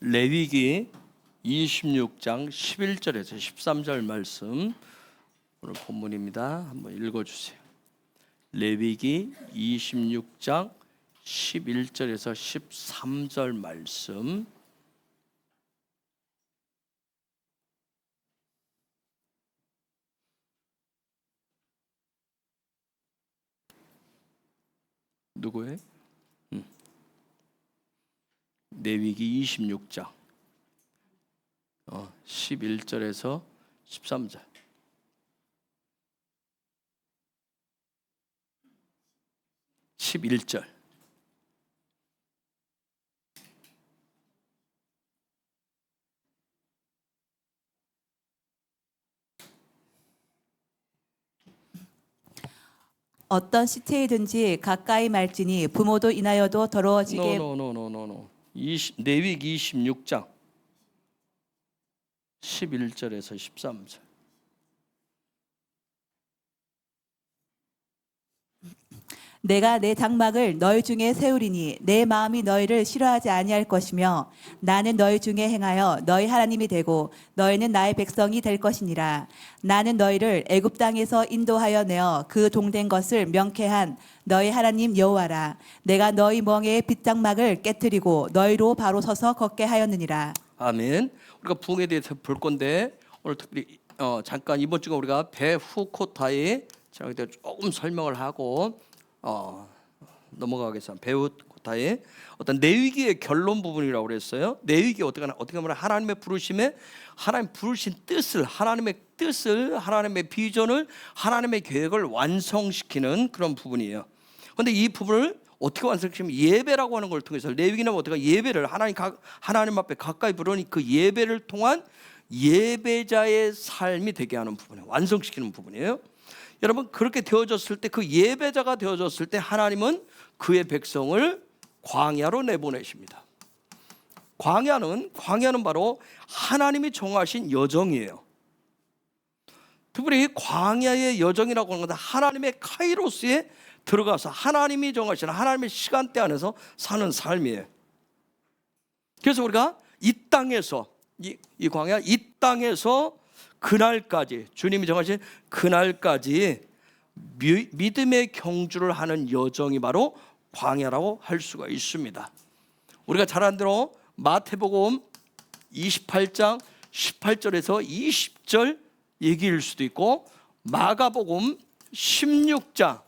레위기 26장 11절에서 13절 말씀 오늘 본문입니다. 한번 읽어주세요. 레위기 26장 11절에서 13절 말씀. 누구예요? 레위기 26장 11절에서 13절. 어떤 시체이든지 가까이 말지니 부모도 인하여도 더러워지게. 레위기 26장 11절에서 13절. 내가 내 장막을 너희 중에 세우리니 내 마음이 너희를 싫어하지 아니할 것이며 나는 너희 중에 행하여 너희 하나님이 되고 너희는 나의 백성이 될 것이니라. 나는 너희를 애굽 땅에서 인도하여 내어 그 동된 것을 명쾌한 너희 하나님 여호와라. 내가 너희 멍에의 빗장막을 깨뜨리고 너희로 바로 서서 걷게 하였느니라. 아멘. 우리가 부흥에 대해서 볼 건데 오늘 특별히 잠깐 이번 주가 우리가 베후코타에 제가 조금 설명을 하고 넘어가겠습니다. 베후코타의 어떤 레위기의 결론 부분이라고 그랬어요. 레위기 어떻게 보면 하나님의 부르심에 하나님 부르신 뜻을 하나님의 비전을 하나님의 계획을 완성시키는 그런 부분이에요. 그런데 이 부분을 어떻게 완성시키면 예배라고 하는 걸 통해서 레위기는 어떻게 예배를 하나님 앞에 가까이 부르니 그 예배를 통한 예배자의 삶이 되게 하는 부분이에요. 완성시키는 부분이에요. 여러분 그렇게 되어졌을 때 그 예배자가 되어졌을 때 하나님은 그의 백성을 광야로 내보내십니다. 광야는 바로 하나님이 정하신 여정이에요. 특별히 광야의 여정이라고 하는 것은 하나님의 카이로스에 들어가서 하나님이 정하신 하나님의 시간대 안에서 사는 삶이에요. 그래서 우리가 이 땅에서 이 광야 이 땅에서 그날까지 주님이 정하신 그날까지 믿음의 경주를 하는 여정이 바로 광야라고 할 수가 있습니다. 우리가 잘 아는 대로 마태복음 28장 18절에서 20절 얘기일 수도 있고 마가복음 16장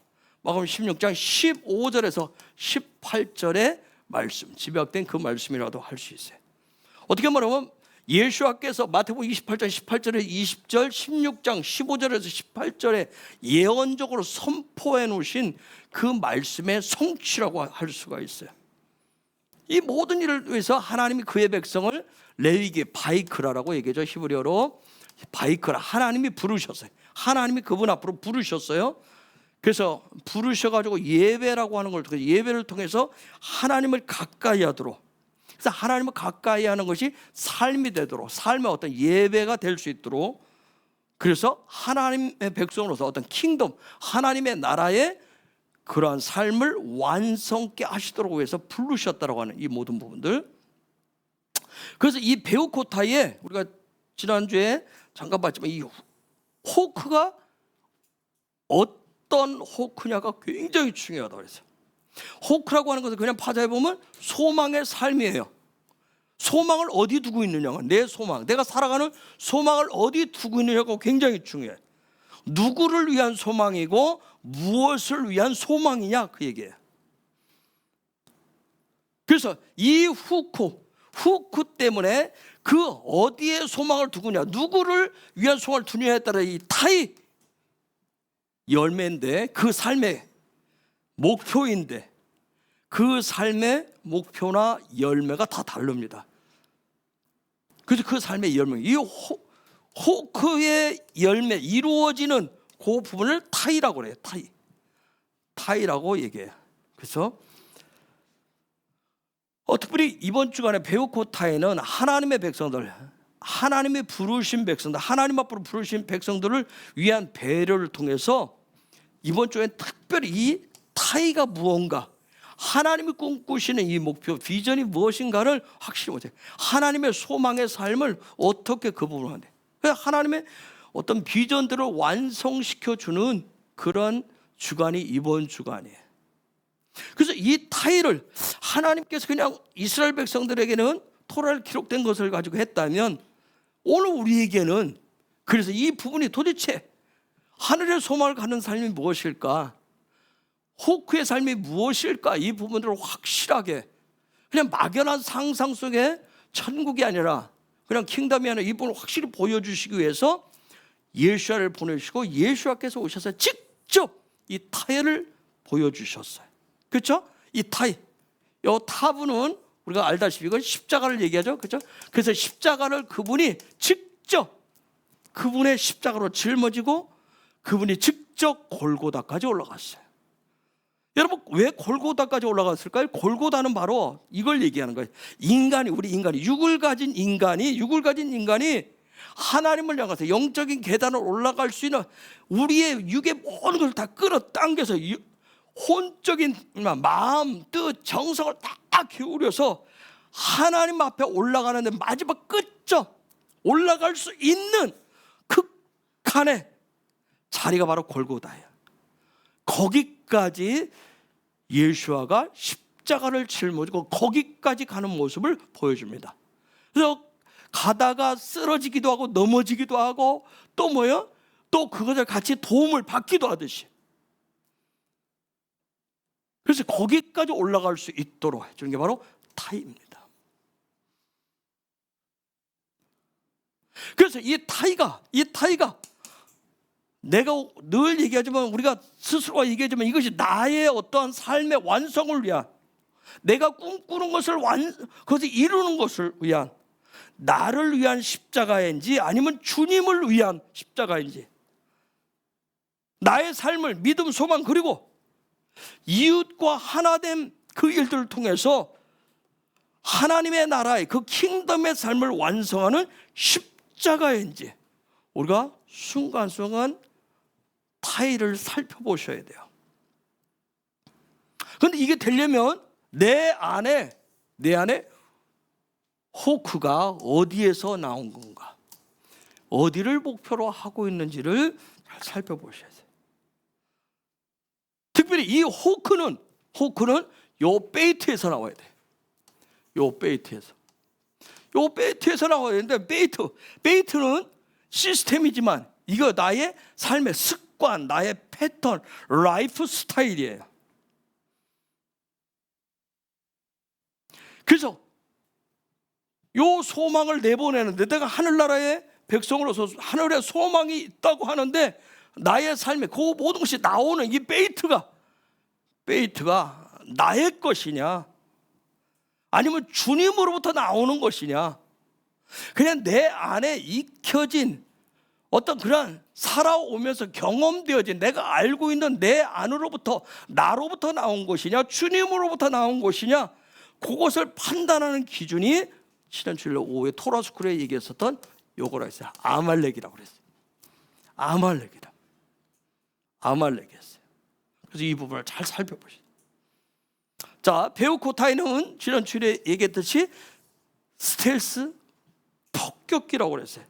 15절에서 18절의 말씀, 집약된 그 말씀이라도 할 수 있어요. 어떻게 말하면 예수께서 마태복음 28장 18절에 20절 16장 15절에서 18절에 예언적으로 선포해 놓으신 그 말씀의 성취라고 할 수가 있어요. 이 모든 일을 위해서 하나님이 그의 백성을 레위기 바이크라라고 얘기하죠. 히브리어로 바이크라. 하나님이 부르셨어요. 하나님이 그분 앞으로 부르셨어요. 그래서 부르셔가지고 예배라고 하는 걸 통해서 예배를 통해서 하나님을 가까이 하도록, 그래서 하나님을 가까이 하는 것이 삶이 되도록, 삶의 어떤 예배가 될 수 있도록, 그래서 하나님의 백성으로서 어떤 킹덤, 하나님의 나라의 그러한 삶을 완성케 하시도록 위해서 부르셨다라고 하는 이 모든 부분들. 그래서 이 베후코타에 우리가 지난주에 잠깐 봤지만 이 호크가 어떤 호크냐가 굉장히 중요하다고 그랬어요. 호크라고 하는 것은 그냥 파자에 보면 소망의 삶이에요. 소망을 어디 두고 있느냐가, 내 소망, 내가 살아가는 소망을 어디 두고 있느냐가 굉장히 중요해요. 누구를 위한 소망이고 무엇을 위한 소망이냐 그 얘기예요. 그래서 이 후쿠 때문에 그 어디에 소망을 두느냐, 누구를 위한 소망을 두느냐에 따라 이 타이 열매인데, 그 삶의 목표인데 그 삶의 목표나 열매가 다 다릅니다. 그래서 그 삶의 열매, 이 호크의 열매 이루어지는 그 부분을 타이라고 그래요. 타이라고 얘기해요. 그래서 특별히 이번 주간에 베후코타에는 하나님의 백성들, 하나님이 부르신 백성들, 하나님 앞으로 부르신 백성들을 위한 배려를 통해서 이번 주엔 특별히 이 타이가 무언가, 하나님이 꿈꾸시는 이 목표, 비전이 무엇인가를 확실히 보세요. 하나님의 소망의 삶을 어떻게 그 부분을 하는데, 하나님의 어떤 비전들을 완성시켜주는 그런 주간이 이번 주간이에요. 그래서 이 타일을 하나님께서 그냥 이스라엘 백성들에게는 토라를 기록된 것을 가지고 했다면, 오늘 우리에게는 그래서 이 부분이 도대체 하늘의 소망을 갖는 삶이 무엇일까, 호크의 삶이 무엇일까, 이 부분들을 확실하게 그냥 막연한 상상 속에 천국이 아니라 그냥 킹덤이 아니라 이 부분을 확실히 보여주시기 위해서 예수아를 보내시고 예수아께서 오셔서 직접 이 타협을 보여주셨어요. 그렇죠? 이 타협, 이 타부는 우리가 알다시피 이건 십자가를 얘기하죠. 그렇죠? 그래서 십자가를 그분이 직접 그분의 십자가로 짊어지고 그분이 직접 골고다까지 올라갔어요. 여러분, 왜 골고다까지 올라갔을까요? 골고다는 바로 이걸 얘기하는 거예요. 우리 인간이 육을 가진 인간이 하나님을 향해서 영적인 계단을 올라갈 수 있는 우리의 육의 모든 걸 다 끌어당겨서 혼적인 마음, 뜻, 정성을 다 기울여서 하나님 앞에 올라가는데 마지막 끝점 올라갈 수 있는 극한의 자리가 바로 골고다예요. 거기까지 예수아가 십자가를 짊어지고 거기까지 가는 모습을 보여줍니다. 그래서 가다가 쓰러지기도 하고 넘어지기도 하고 또 뭐요? 또 그것을 같이 도움을 받기도 하듯이. 그래서 거기까지 올라갈 수 있도록 해주는 게 바로 타이입니다. 그래서 이 타이가 내가 늘 얘기하지만 우리가 스스로가 얘기하지만 이것이 나의 어떠한 삶의 완성을 위한, 내가 꿈꾸는 것을 그것을 이루는 것을 위한, 나를 위한 십자가인지 아니면 주님을 위한 십자가인지, 나의 삶을 믿음, 소망 그리고 이웃과 하나된 그 일들을 통해서 하나님의 나라의 그 킹덤의 삶을 완성하는 십자가인지 우리가 순간순간 타일을 살펴보셔야 돼요. 그런데 이게 되려면 내 안에 호크가 어디에서 나온 건가, 어디를 목표로 하고 있는지를 잘 살펴보셔야 돼요. 특별히 이 호크는 요 베이트에서 나와야 돼요. 요 베이트에서 나와야 되는데, 베이트는 시스템이지만 이거 나의 삶의 습관, 나의 패턴, 라이프 스타일이에요. 그래서 요 소망을 내보내는데, 내가 하늘나라의 백성으로서 하늘에 소망이 있다고 하는데 나의 삶에 그 모든 것이 나오는 이 베이트가 나의 것이냐 아니면 주님으로부터 나오는 것이냐, 그냥 내 안에 익혀진 어떤 그런 살아오면서 경험되어진 내가 알고 있는 내 안으로부터 나로부터 나온 것이냐 주님으로부터 나온 것이냐, 그것을 판단하는 기준이 지난 주일 오후에 토라스쿨에 얘기했었던 요거라 했어요. 아말렉이라고 그랬어요. 아말렉이었어요. 그래서 이 부분을 잘 살펴보시죠. 자, 베오코타이는 지난 주일에 얘기했듯이 스텔스 폭격기라고 그랬어요.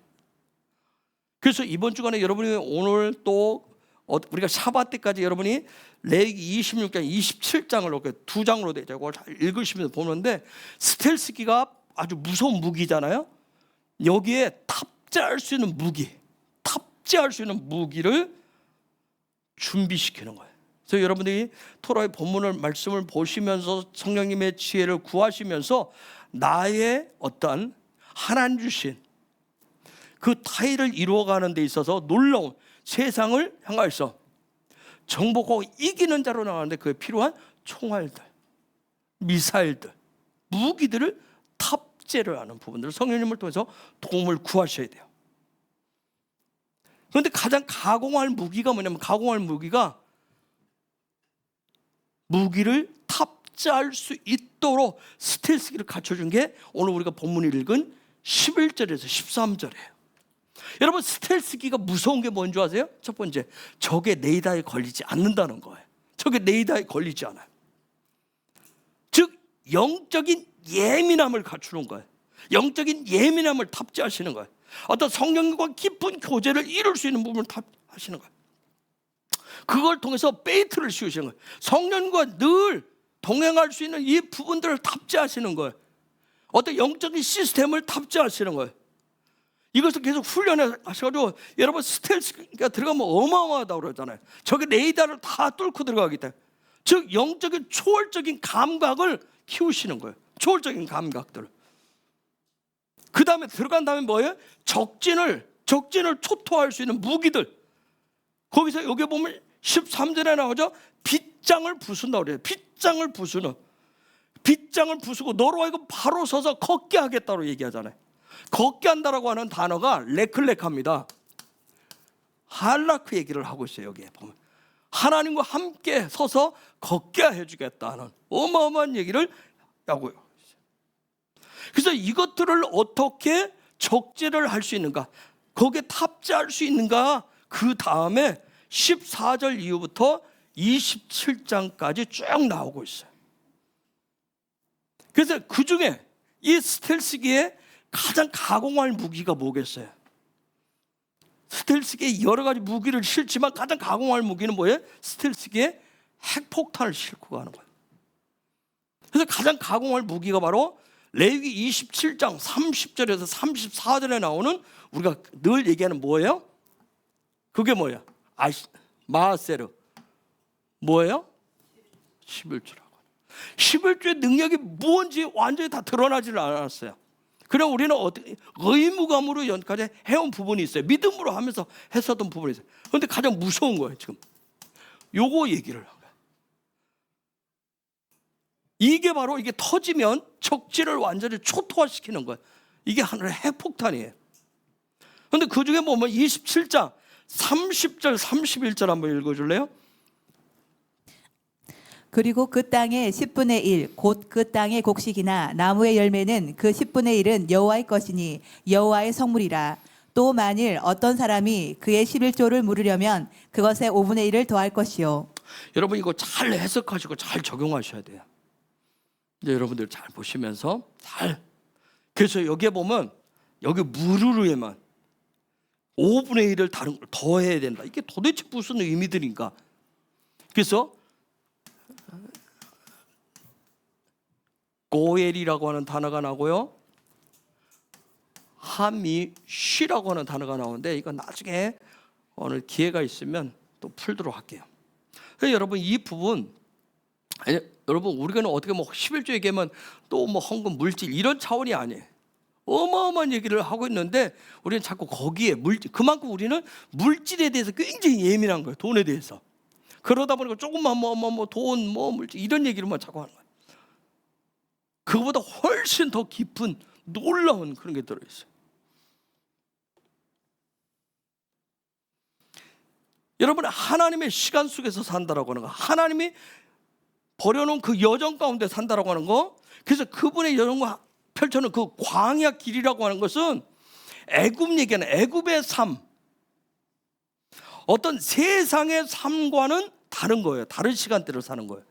그래서 이번 주간에 여러분이 오늘 또 우리가 샤bat 때까지 여러분이 레위기 26장, 27장을 이렇게 두 장으로 되죠. 그걸 잘 읽으시면서 보는데, 스텔스기가 아주 무서운 무기잖아요. 여기에 탑재할 수 있는 무기를 준비시키는 거예요. 그래서 여러분들이 토라의 본문을 말씀을 보시면서 성령님의 지혜를 구하시면서 나의 어떤 하나님 주신 그 타일을 이루어가는 데 있어서 놀라운 세상을 향해서 정복하고 이기는 자로 나가는데 그에 필요한 총알들, 미사일들, 무기들을 탑재를 하는 부분들을 성령님을 통해서 도움을 구하셔야 돼요. 그런데 가장 가공할 무기가 뭐냐면, 무기를 탑재할 수 있도록 스텔스기를 갖춰준 게 오늘 우리가 본문을 읽은 11절에서 13절이에요. 여러분, 스텔스기가 무서운 게 뭔지 아세요? 첫 번째, 적의 레이더에 걸리지 않는다는 거예요. 적의 레이더에 걸리지 않아요. 영적인 예민함을 갖추는 거예요. 영적인 예민함을 탑재하시는 거예요. 어떤 성령과 깊은 교제를 이룰 수 있는 부분을 탑하시는 거예요. 그걸 통해서 베이트를 씌우시는 거예요. 성령과 늘 동행할 수 있는 이 부분들을 탑재하시는 거예요. 어떤 영적인 시스템을 탑재하시는 거예요. 이것을 계속 훈련하셔가지고 여러분 스텔스가 들어가면 어마어마하다고 그러잖아요. 저게 레이더를 다 뚫고 들어가기 때문에, 즉 영적인 초월적인 감각을 키우시는 거예요. 초월적인 감각들을. 그 다음에 들어간 다음에 뭐예요? 적진을 초토할 수 있는 무기들. 거기서 여기 보면 13절에 나오죠. 빗장을 부순다고 그래요. 빗장을 부수는. 빗장을 부수고 너로 하여금 바로 서서 걷게 하겠다고 얘기하잖아요. 걷게 한다라고 하는 단어가 레클레카입니다. 할라크 얘기를 하고 있어요. 여기에 보면 하나님과 함께 서서 걷게 해주겠다는 어마어마한 얘기를 하고요. 그래서 이것들을 어떻게 적재를 할 수 있는가, 거기에 탑재할 수 있는가, 그 다음에 14절 이후부터 27장까지 쭉 나오고 있어요. 그래서 그 중에 이 스텔스기에 가장 가공할 무기가 뭐겠어요? 스텔스기에 여러 가지 무기를 싣지만 가장 가공할 무기는 뭐예요? 스텔스기에 핵폭탄을 싣고 가는 거예요. 그래서 가장 가공할 무기가 바로 레위기 27장 30절에서 34절에 나오는 우리가 늘 얘기하는 뭐예요? 그게 뭐예요? 마하세르. 뭐예요? 11조라고. 11조의 능력이 뭔지 완전히 다 드러나지를 않았어요. 그럼 우리는 의무감으로 연까지 해온 부분이 있어요. 믿음으로 하면서 했었던 부분이 있어요. 그런데 가장 무서운 거예요. 지금 요거 얘기를 한 거예요. 이게 바로 이게 터지면 적지를 완전히 초토화시키는 거예요. 이게 하늘의 핵폭탄이에요. 그런데 그 중에 보면 27장 30절 31절 한번 읽어줄래요? 그리고 그 땅의 10분의 1 곧 그 땅의 곡식이나 나무의 열매는 그 10분의 1은 여호와의 것이니 여호와의 성물이라. 또 만일 어떤 사람이 그의 11조를 물으려면 그것의 5분의 1을 더할 것이요. 여러분 이거 잘 해석하시고 잘 적용하셔야 돼요. 이제 여러분들 잘 보시면서 그래서 여기에 보면 여기 무르르에만 5분의 1을 다른 걸 더 해야 된다. 이게 도대체 무슨 의미들인가? 그래서 고엘이라고 하는 단어가 나고요, 하미쉬라고 하는 단어가 나오는데 이건 나중에 어느 기회가 있으면 또 풀도록 할게요. 그래서 여러분 이 부분, 여러분 우리가 어떻게 뭐 11조 얘기하면 또 뭐 헌금 물질 이런 차원이 아니에요. 어마어마한 얘기를 하고 있는데 우리는 자꾸 거기에 그만큼 우리는 물질에 대해서 굉장히 예민한 거예요. 돈에 대해서. 그러다 보니까 조금만 돈 물질 이런 얘기를만 자꾸 하는 거예요. 그거보다 훨씬 더 깊은 놀라운 그런 게 들어있어요. 여러분 하나님의 시간 속에서 산다라고 하는 거, 하나님이 버려놓은 그 여정 가운데 산다라고 하는 거, 그래서 그분의 여정과 펼쳐놓은 그 광야 길이라고 하는 것은 애굽 얘기하는 애굽의 삶, 어떤 세상의 삶과는 다른 거예요. 다른 시간대를 사는 거예요.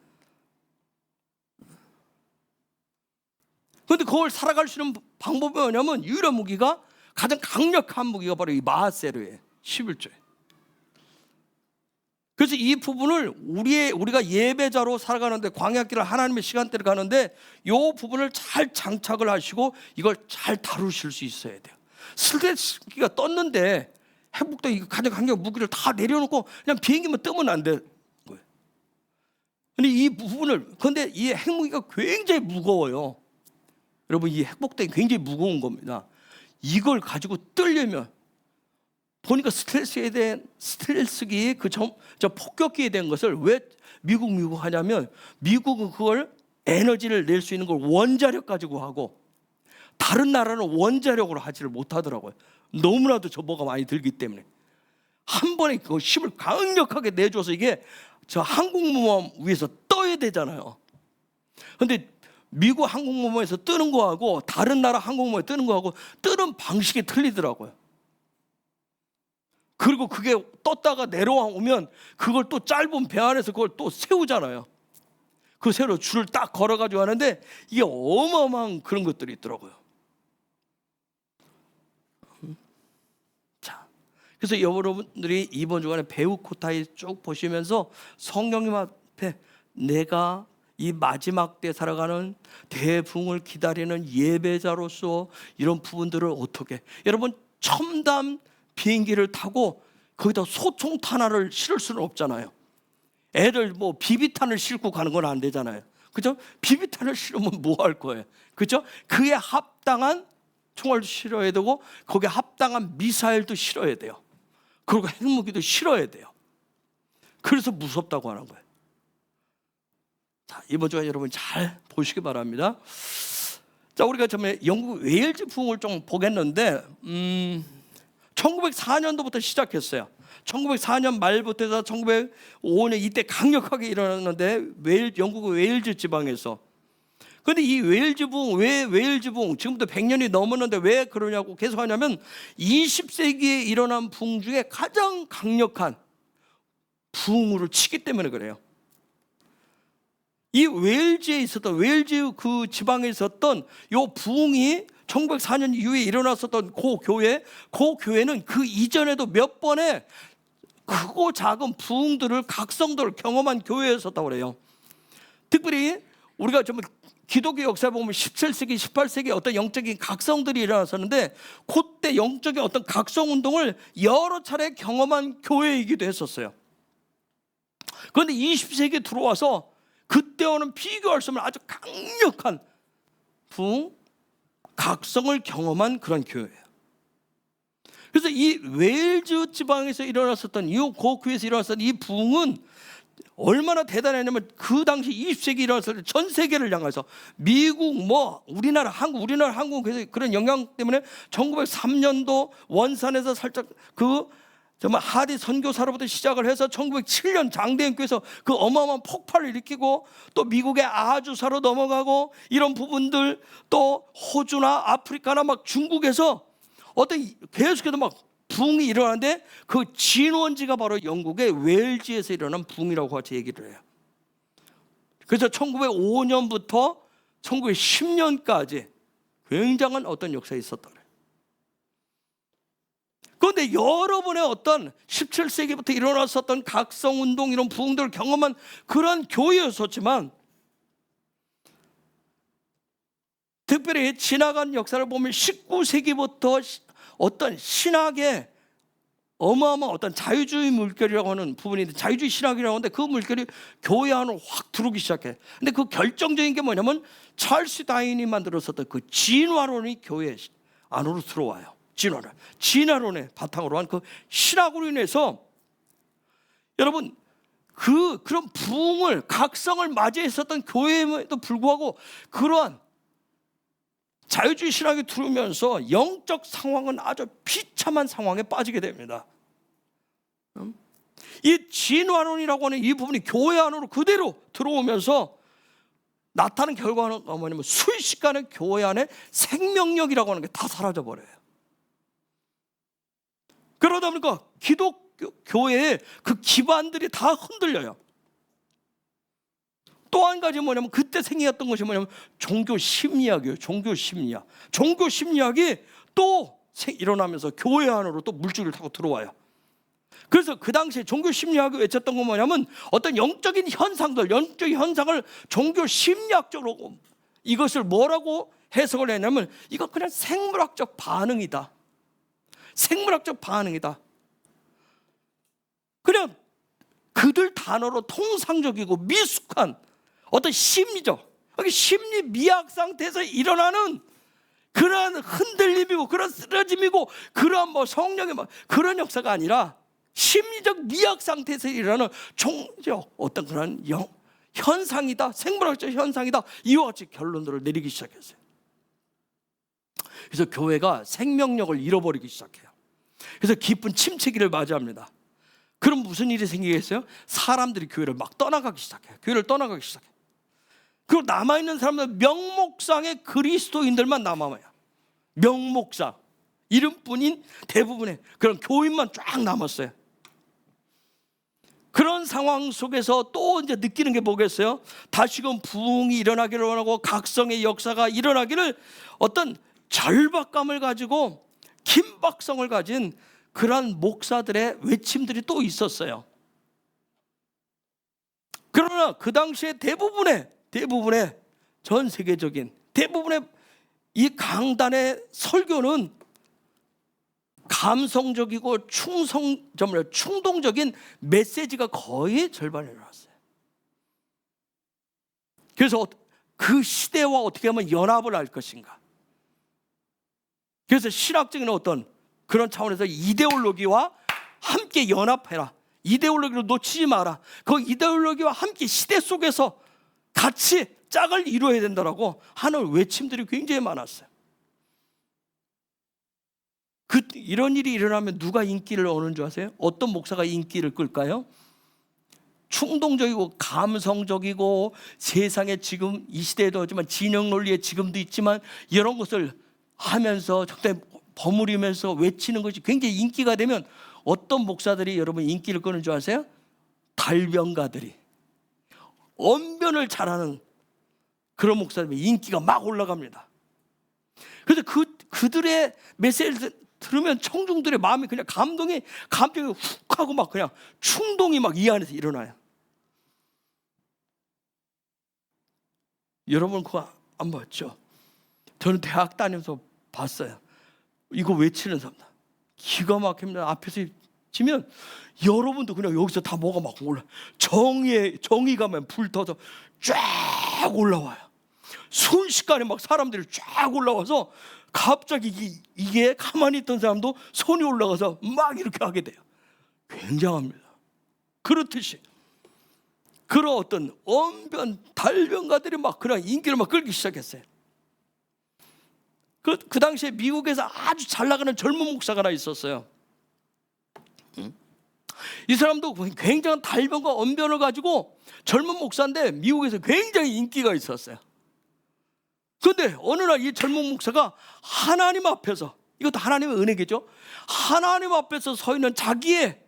그런데 그걸 살아갈 수 있는 방법이 뭐냐면 유일한 무기가, 가장 강력한 무기가 바로 이 마하세르예요. 11조에. 그래서 이 부분을 우리가 예배자로 살아가는데, 광야길을 하나님의 시간대를 가는데 이 부분을 잘 장착을 하시고 이걸 잘 다루실 수 있어야 돼요. 스텔스기가 떴는데 핵폭탄 이거 가장 강력한 무기를 다 내려놓고 그냥 비행기만 뜨면 안 되는 거예요. 근데 이 부분을, 근데 이 핵무기가 굉장히 무거워요. 여러분 이 핵폭탄이 굉장히 무거운 겁니다. 이걸 가지고 뜨려면 보니까 스텔스기의 저 폭격기에 대한 것을 왜 미국 하냐면, 미국은 그걸 에너지를 낼 수 있는 걸 원자력 가지고 하고 다른 나라는 원자력으로 하지를 못하더라고요. 너무나도 정보가 많이 들기 때문에 한 번에 그 힘을 강력하게 내줘서 이게 저 항공모함 위에서 떠야 되잖아요. 그런데 미국 항공모함에서 뜨는 거하고 다른 나라 항공모함에 뜨는 거하고 뜨는 방식이 틀리더라고요. 그리고 그게 떴다가 내려오면 그걸 또 짧은 배 안에서 그걸 또 세우잖아요. 그 새로 줄을 딱 걸어가지고 하는데 이게 어마어마한 그런 것들이 있더라고요. 자, 그래서 여러분들이 이번 주간에 배우 코타이 쭉 보시면서 성령님 앞에 내가 이 마지막 때 살아가는 대붕을 기다리는 예배자로서 이런 부분들을 어떻게, 여러분 첨단 비행기를 타고 거기다 소총탄 하나를 실을 수는 없잖아요. 애들 뭐 비비탄을 싣고 가는 건 안 되잖아요. 그죠? 비비탄을 실으면 뭐 할 거예요? 그죠? 그에 합당한 총알도 실어야 되고 거기에 합당한 미사일도 실어야 돼요. 그리고 핵무기도 실어야 돼요. 그래서 무섭다고 하는 거예요. 자, 이번 주에 여러분 잘 보시기 바랍니다. 자, 우리가 처음에 영국 웨일즈 부흥을 좀 보겠는데 1904년도부터 시작했어요. 1904년 말부터 해서 1905년 이때 강력하게 일어났는데 영국 웨일즈 지방에서. 그런데 이 웨일즈 부흥, 왜 웨일즈 부흥, 지금부터 100년이 넘었는데 왜 그러냐고 계속 하냐면 20세기에 일어난 부흥 중에 가장 강력한 부흥으로 치기 때문에 그래요. 이 웨일즈에 있었던, 웨일즈 그 지방에 있었던 요 부흥이 1904년 이후에 일어났었던 그 교회는 그 이전에도 몇 번의 크고 작은 부흥들을, 각성들을 경험한 교회였었다고 그래요. 특별히 우리가 좀 기독교 역사에 보면 17세기, 18세기 어떤 영적인 각성들이 일어났었는데 그때 영적인 어떤 각성 운동을 여러 차례 경험한 교회이기도 했었어요. 그런데 20세기에 들어와서 그때와는 비교할 수 없는 아주 강력한 부흥, 각성을 경험한 그런 교회예요. 그래서 이 웨일즈 지방에서 일어났었던 이 고교에서 일어났었던 이 부흥은 얼마나 대단했냐면 그 당시 20세기 일어났을 때 전 세계를 향해서 미국, 뭐 우리나라, 한국 그런 영향 때문에 1903년도 원산에서 살짝 정말 하디 선교사로부터 시작을 해서 1907년 장대인교에서 그 어마어마한 폭발을 일으키고 또 미국의 아주사로 넘어가고 이런 부분들, 또 호주나 아프리카나 막 중국에서 어떤 계속해서 막 부흥이 일어나는데 그 진원지가 바로 영국의 웨일즈에서 일어난 부흥이라고 같이 얘기를 해요. 그래서 1905년부터 1910년까지 굉장한 어떤 역사가 있었다 그래요. 그런데 여러분의 어떤 17세기부터 일어났었던 각성운동, 이런 부흥들을 경험한 그런 교회였었지만 특별히 지나간 역사를 보면 19세기부터 어떤 신학의 어마어마한 어떤 자유주의 물결이라고 하는 부분이 있는데, 자유주의 신학이라고 하는데 그 물결이 교회 안으로 확 들어오기 시작해. 근데 그 결정적인 게 뭐냐면 찰스 다윈이 만들었었던 그 진화론이 교회 안으로 들어와요. 진화론의 바탕으로 한 그 신학으로 인해서 여러분 그런 부흥을, 각성을 맞이했었던 교회에도 불구하고 그러한 자유주의 신학이 들어오면서 영적 상황은 아주 비참한 상황에 빠지게 됩니다. 이 진화론이라고 하는 이 부분이 교회 안으로 그대로 들어오면서 나타나는 결과는 뭐냐면 순식간에 교회 안에 생명력이라고 하는 게 다 사라져버려요. 그러다 보니까 기독교 교회의 그 기반들이 다 흔들려요. 또 한 가지 뭐냐면 그때 생겼던 것이 뭐냐면 종교 심리학이에요. 종교 심리학. 종교 심리학이 또 일어나면서 교회 안으로 또 물줄을 타고 들어와요. 그래서 그 당시에 종교 심리학이 외쳤던 건 뭐냐면 어떤 영적인 현상들, 영적인 현상을 종교 심리학적으로 이것을 뭐라고 해석을 했냐면 이건 그냥 생물학적 반응이다. 생물학적 반응이다. 그냥 그들 단어로 통상적이고 미숙한 어떤 심리적, 심리 미학 상태에서 일어나는 그러한 흔들림이고 그런 쓰러짐이고 그러한 뭐 성령의 그런 역사가 아니라 심리적 미학 상태에서 일어나는 종적 어떤 그런 현상이다, 생물학적 현상이다, 이와 같이 결론들을 내리기 시작했어요. 그래서 교회가 생명력을 잃어버리기 시작해요. 그래서 깊은 침체기를 맞이합니다. 그럼 무슨 일이 생기겠어요? 사람들이 교회를 막 떠나가기 시작해요. 교회를 떠나가기 시작해요. 그리고 남아있는 사람들은 명목상의 그리스도인들만 남아요. 명목상, 이름뿐인 대부분의 그런 교인만 쫙 남았어요. 그런 상황 속에서 또 이제 느끼는 게 뭐겠어요? 다시금 부흥이 일어나기를 원하고 각성의 역사가 일어나기를 어떤 절박감을 가지고 긴박성을 가진 그러한 목사들의 외침들이 또 있었어요. 그러나 그 당시에 대부분의 전 세계적인 대부분의 이 강단의 설교는 감성적이고 충동적인 메시지가 거의 절반이 나왔어요. 그래서 그 시대와 어떻게 하면 연합을 할 것인가. 그래서 신학적인 어떤 그런 차원에서 이데올로기와 함께 연합해라. 이데올로기를 놓치지 마라. 그 이데올로기와 함께 시대 속에서 같이 짝을 이루어야 된다라고 하는 외침들이 굉장히 많았어요. 이런 일이 일어나면 누가 인기를 얻는 줄 아세요? 어떤 목사가 인기를 끌까요? 충동적이고 감성적이고 세상에 지금 이 시대에도 하지만 진영 논리에 지금도 있지만 이런 것을 하면서 적당히 버무리면서 외치는 것이 굉장히 인기가 되면 어떤 목사들이 여러분 인기를 끄는 줄 아세요? 달변가들이, 언변을 잘하는 그런 목사들이 인기가 막 올라갑니다. 그래서 그들의 메시지를 들으면 청중들의 마음이 그냥 감정이 훅 하고 막 그냥 충동이 막 이 안에서 일어나요. 여러분 그거 안 봤죠? 저는 대학 다니면서 봤어요. 이거 외치는 사람들 기가 막힙니다. 앞에서 치면 여러분도 그냥 여기서 다 뭐가 막 올라. 정의가면 불터서 쫙 올라와요. 순식간에 막 사람들이 쫙 올라와서 갑자기 이게 가만히 있던 사람도 손이 올라가서 막 이렇게 하게 돼요. 굉장합니다. 그렇듯이 그런 어떤 언변 달변가들이 막 그런 인기를 막 끌기 시작했어요. 그 당시에 미국에서 아주 잘 나가는 젊은 목사가 하나 있었어요. 이 사람도 굉장한 달변과 언변을 가지고 젊은 목사인데 미국에서 굉장히 인기가 있었어요. 그런데 어느 날 이 젊은 목사가 하나님 앞에서, 이것도 하나님의 은혜겠죠, 하나님 앞에서 서 있는 자기의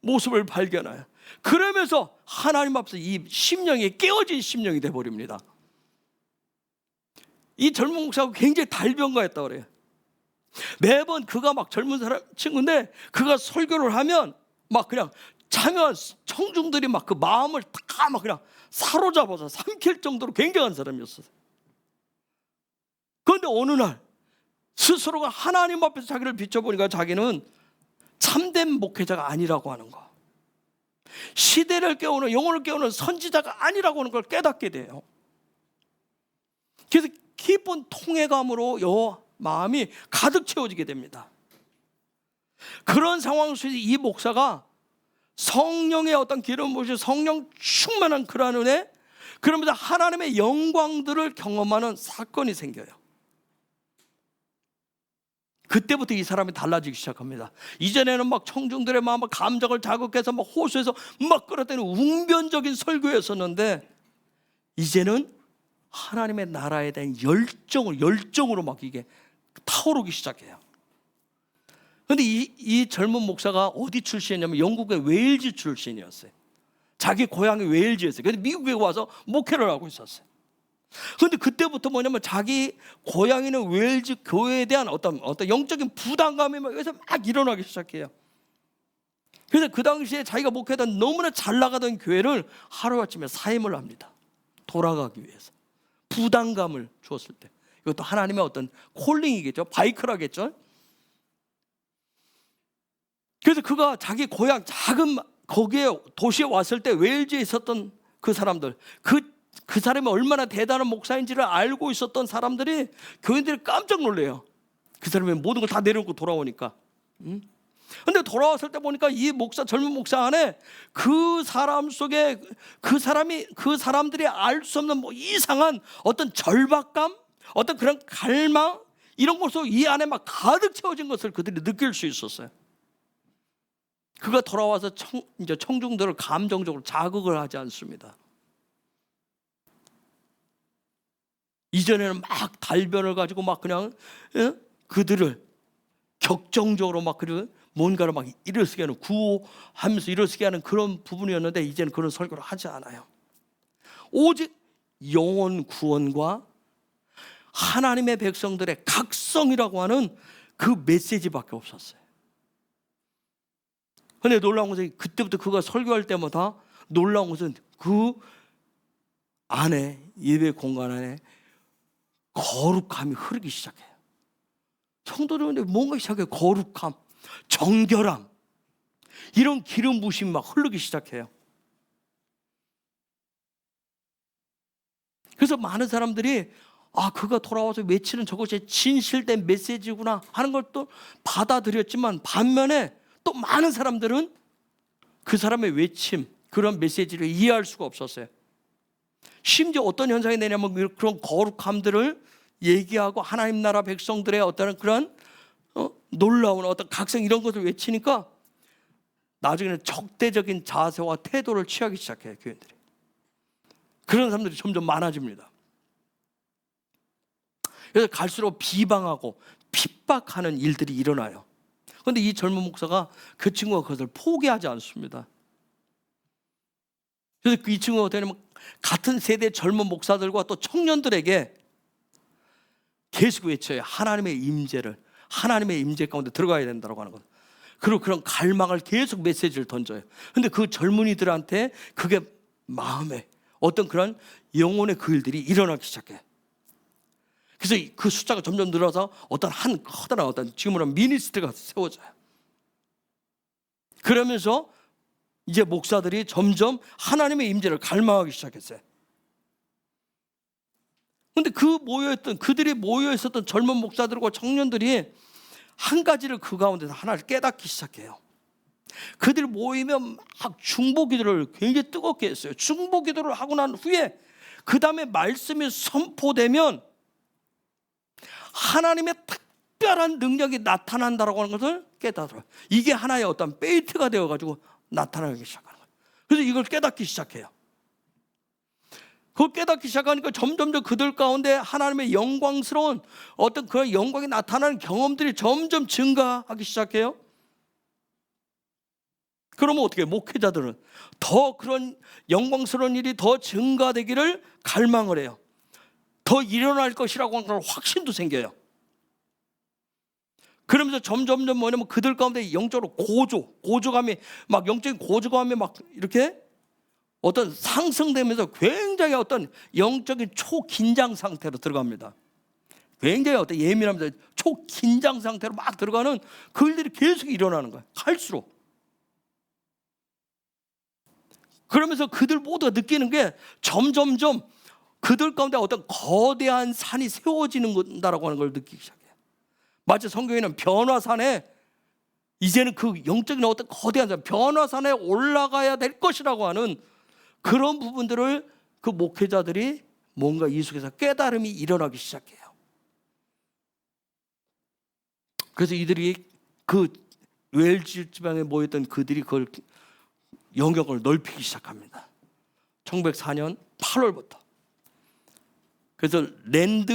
모습을 발견해요. 그러면서 하나님 앞에서 이 심령이 깨어진 심령이 돼버립니다. 이 젊은 목사가 굉장히 달변가였다고 그래요. 매번 그가 막 젊은 사람 친구인데 그가 설교를 하면 막 그냥 참여한 청중들이 막 그 마음을 다 막 그냥 사로잡아서 삼킬 정도로 굉장한 사람이었어요. 그런데 어느 날 스스로가 하나님 앞에서 자기를 비춰보니까 자기는 참된 목회자가 아니라고 하는 거, 시대를 깨우는, 영혼을 깨우는 선지자가 아니라고 하는 걸 깨닫게 돼요. 그래서 깊은 통회감으로 마음이 가득 채워지게 됩니다. 그런 상황 속에서 이 목사가 성령의 어떤 기름 부으신 성령 충만한 그런 은혜, 그러면서 하나님의 영광들을 경험하는 사건이 생겨요. 그때부터 이 사람이 달라지기 시작합니다. 이전에는 막 청중들의 마음을 감정을 자극해서 막 호소해서 막 끌어대는 웅변적인 설교였었는데 이제는 하나님의 나라에 대한 열정으로 막 이게 타오르기 시작해요. 그런데 이 젊은 목사가 어디 출신이냐면 영국의 웨일즈 출신이었어요. 자기 고향이 웨일즈였어요. 그런데 미국에 와서 목회를 하고 있었어요. 그런데 그때부터 뭐냐면 자기 고향에 있는 웨일즈 교회에 대한 어떤 영적인 부담감이 막 여기서 막 일어나기 시작해요. 그래서 그 당시에 자기가 목회하던 너무나 잘 나가던 교회를 하루아침에 사임을 합니다. 돌아가기 위해서. 부담감을 주었을 때. 이것도 하나님의 어떤 콜링이겠죠. 바이크라겠죠. 그래서 그가 자기 고향 작은 거기에 도시에 왔을 때 웨일즈에 있었던 그 사람들, 그 사람이 얼마나 대단한 목사인지를 알고 있었던 사람들이, 교인들이 깜짝 놀래요. 그 사람이 모든 걸 다 내려놓고 돌아오니까. 근데 돌아왔을 때 보니까 이 젊은 목사 안에 그 사람 속에 그 사람들이 알 수 없는 뭐 이상한 어떤 절박감, 어떤 그런 갈망, 이런 것으로 이 안에 막 가득 채워진 것을 그들이 느낄 수 있었어요. 그가 돌아와서 이제 청중들을 감정적으로 자극을 하지 않습니다. 이전에는 막 달변을 가지고 막 그냥 그들을 격정적으로 막 뭔가를 막 일어서게 하는, 구호하면서 일어서게 하는 그런 부분이었는데 이제는 그런 설교를 하지 않아요. 오직 영혼 구원과 하나님의 백성들의 각성이라고 하는 그 메시지밖에 없었어요. 근데 놀라운 것은 그때부터 그가 설교할 때마다 놀라운 것은 그 안에, 예배 공간 안에 거룩함이 흐르기 시작해요. 성도들은 뭔가 시작해요. 거룩함, 정결함, 이런 기름 부심이 막 흐르기 시작해요. 그래서 많은 사람들이 그가 돌아와서 외치는 저것이 진실된 메시지구나 하는 걸 또 받아들였지만, 반면에 또 많은 사람들은 그 사람의 외침, 그런 메시지를 이해할 수가 없었어요. 심지어 어떤 현상이 되냐면 그런 거룩함들을 얘기하고 하나님 나라 백성들의 어떤 그런 놀라운 어떤 각성, 이런 것을 외치니까 나중에는 적대적인 자세와 태도를 취하기 시작해요, 교인들이. 그런 사람들이 점점 많아집니다. 그래서 갈수록 비방하고 핍박하는 일들이 일어나요. 그런데 이 젊은 목사가, 그 친구가 그것을 포기하지 않습니다. 그래서 이 친구가 어떻게 하냐면 같은 세대 젊은 목사들과 또 청년들에게 계속 외쳐요. 하나님의 임재를, 하나님의 임재 가운데 들어가야 된다고 하는 것. 그리고 그런 갈망을 계속 메시지를 던져요. 그런데 그 젊은이들한테 그게 마음에 어떤 그런 영혼의 그 일들이 일어나기 시작해요. 그래서 그 숫자가 점점 늘어서 어떤 한 커다란 어떤 지금으로 미니스트리가 세워져요. 그러면서 이제 목사들이 점점 하나님의 임재를 갈망하기 시작했어요. 그런데 그들이 모여 있었던 젊은 목사들과 청년들이 한 가지를 그 가운데서 하나를 깨닫기 시작해요. 그들이 모이면 막 중보기도를 굉장히 뜨겁게 했어요. 중보기도를 하고 난 후에 그 다음에 말씀이 선포되면 하나님의 특별한 능력이 나타난다라고 하는 것을 깨닫어요. 이게 하나의 어떤 베이트가 되어가지고 나타나기 시작하는 거예요. 그래서 이걸 깨닫기 시작해요. 그걸 깨닫기 시작하니까 점점 더 그들 가운데 하나님의 영광스러운 어떤 그런 영광이 나타나는 경험들이 점점 증가하기 시작해요. 그러면 어떻게 해요? 목회자들은 더 그런 영광스러운 일이 더 증가되기를 갈망을 해요. 더 일어날 것이라고 하는 확신도 생겨요. 그러면서 점점 뭐냐면 그들 가운데 영적으로 고조감이 막, 영적인 고조감이 막 이렇게 어떤 상승되면서 굉장히 어떤 영적인 초긴장 상태로 들어갑니다. 굉장히 어떤 예민하면서 초긴장 상태로 막 들어가는 그 일들이 계속 일어나는 거예요. 갈수록. 그러면서 그들 모두가 느끼는 게 점점점 그들 가운데 어떤 거대한 산이 세워지는다라고 하는 걸 느끼기 시작해요. 마치 성경에는 변화산에, 이제는 그 영적인 어떤 거대한 산, 변화산에 올라가야 될 것이라고 하는 그런 부분들을 그 목회자들이 뭔가 이 속에서 깨달음이 일어나기 시작해요. 그래서 이들이 그 웨일즈 지방에 모였던 그들이 그걸 영역을 넓히기 시작합니다. 1904년 8월부터. 그래서 랜드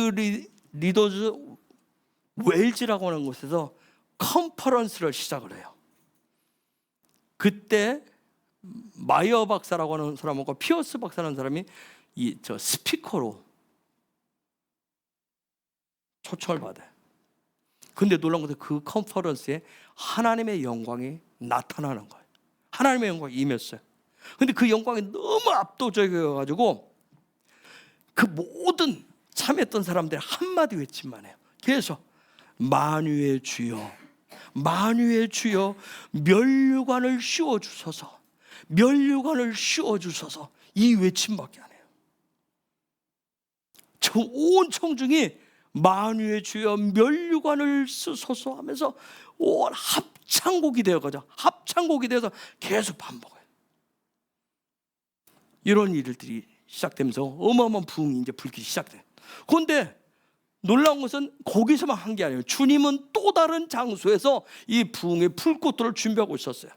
리더즈 웨일즈라고 하는 곳에서 컨퍼런스를 시작을 해요. 그때 마이어 박사라고 하는 사람하고 피어스 박사라는 사람이 스피커로 초청을 받아요. 근데 놀라운 것은 그 컨퍼런스에 하나님의 영광이 나타나는 거예요. 하나님의 영광이 임했어요. 근데 그 영광이 너무 압도적이어가지고 그 모든 참여했던 사람들이 한마디 외침만 해요. 계속 만유의 주여, 만유의 주여, 면류관을 씌워주소서, 면류관을 씌워주소서, 이 외침밖에 안 해요. 온 청중이 만유의 주여 면류관을 쓰소서 하면서 온 합창곡이 되어가죠. 합창곡이 되어서 계속 반복해요. 이런 일들이 시작되면서 어마어마한 부흥이 이제 불기 시작돼요. 그런데 놀라운 것은 거기서만 한 게 아니에요. 주님은 또 다른 장소에서 이 부흥의 풀꽃들을 준비하고 있었어요.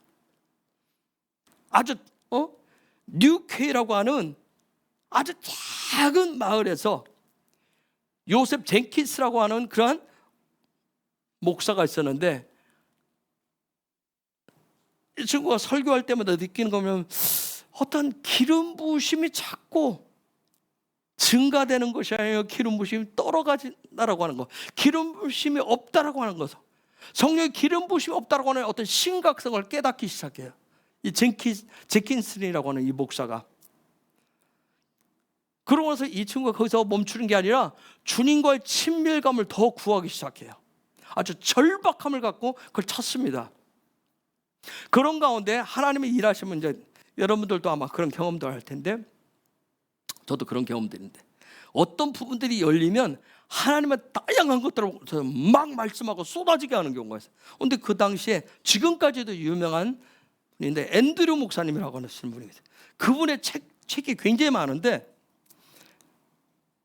아주 뉴케이라고 하는 아주 작은 마을에서 요셉 젠. 킨. 스. jenkins라고 하는 그러한 목사가 있었는데, 이 친구가 설교할 때마다 느끼는 거면 어떤 기름 부으심이 자꾸 증가되는 것이 아니라 기름 부으심이 떨어진다라고 하는 거, 기름 부으심이 없다라고 하는 것은, 성령의 기름 부으심이 없다라고 하는 어떤 심각성을 깨닫기 시작해요. 이 제킨슨이라고 하는 이 목사가. 그러고 나서 이 친구가 거기서 멈추는 게 아니라 주님과의 친밀감을 더 구하기 시작해요. 아주 절박함을 갖고 그걸 찾습니다. 그런 가운데 하나님의 일하시면, 이제 여러분들도 아마 그런 경험도 할 텐데, 저도 그런 경험들인데, 어떤 부분들이 열리면 하나님의 다양한 것들을 막 말씀하고 쏟아지게 하는 경우가 있어요. 그런데 그 당시에 지금까지도 유명한 분인데, 앤드류 목사님이라고 하시는 분이 계세요. 그분의 책이 굉장히 많은데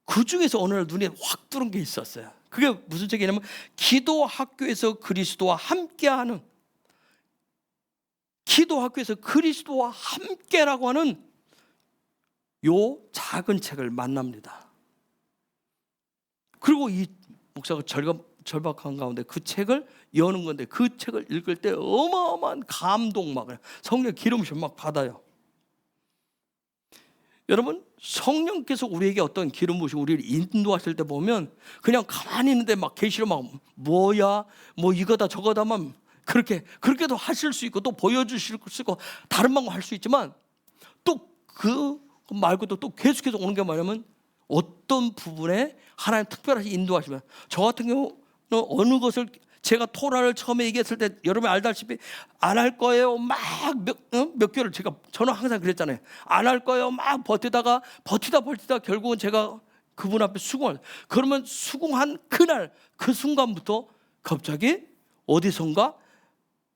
그 중에서 어느 날 눈에 확 들어온 게 있었어요. 그게 무슨 책이냐면, 기도 학교에서 그리스도와 함께하는, 기도 학교에서 그리스도와 함께라고 하는 요 작은 책을 만납니다. 그리고 이 목사가 절박한 가운데 그 책을 여는 건데, 그 책을 읽을 때 어마어마한 감동, 막 성령 기름부심 막 받아요. 여러분, 성령께서 우리에게 어떤 기름 부으시고 우리를 인도하실 때 보면 그냥 가만히 있는데 막 계시로 막 뭐야 뭐 이거다 저거다만 그렇게도 하실 수 있고, 또 보여주실 수 있고, 다른 방법 할 수 있지만, 또 그 말고도 또 계속해서 오는 게 뭐냐면, 어떤 부분에 하나님 특별하게 인도하시면, 저 같은 경우는 어느 것을 제가 토라를 처음에 얘기했을 때 여러분이 알다시피 안 할 거예요 막 몇 개월을, 저는 항상 그랬잖아요. 안 할 거예요 막 버티다 결국은 제가 그분 앞에 수긍을, 그러면 수긍한 그날 그 순간부터 갑자기 어디선가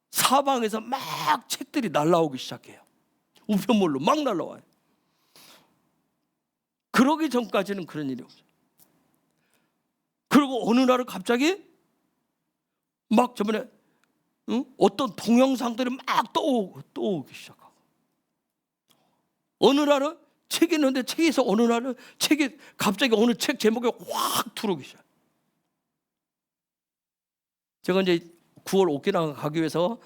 사방에서 막 책들이 날라오기 시작해요. 우편물로 막 날라와요. 그러기 전까지는 그런 일이 없어요. 그리고 어느 날은 갑자기 막 저번에 어떤 동영상들이 막 떠오기 시작하고, 어느 날은 책이 있는데 책에서 어느 날은 책이 갑자기 어느 책 제목에 확 들어오기 시작. 제가 이제 9월 오키나와 가기 위해서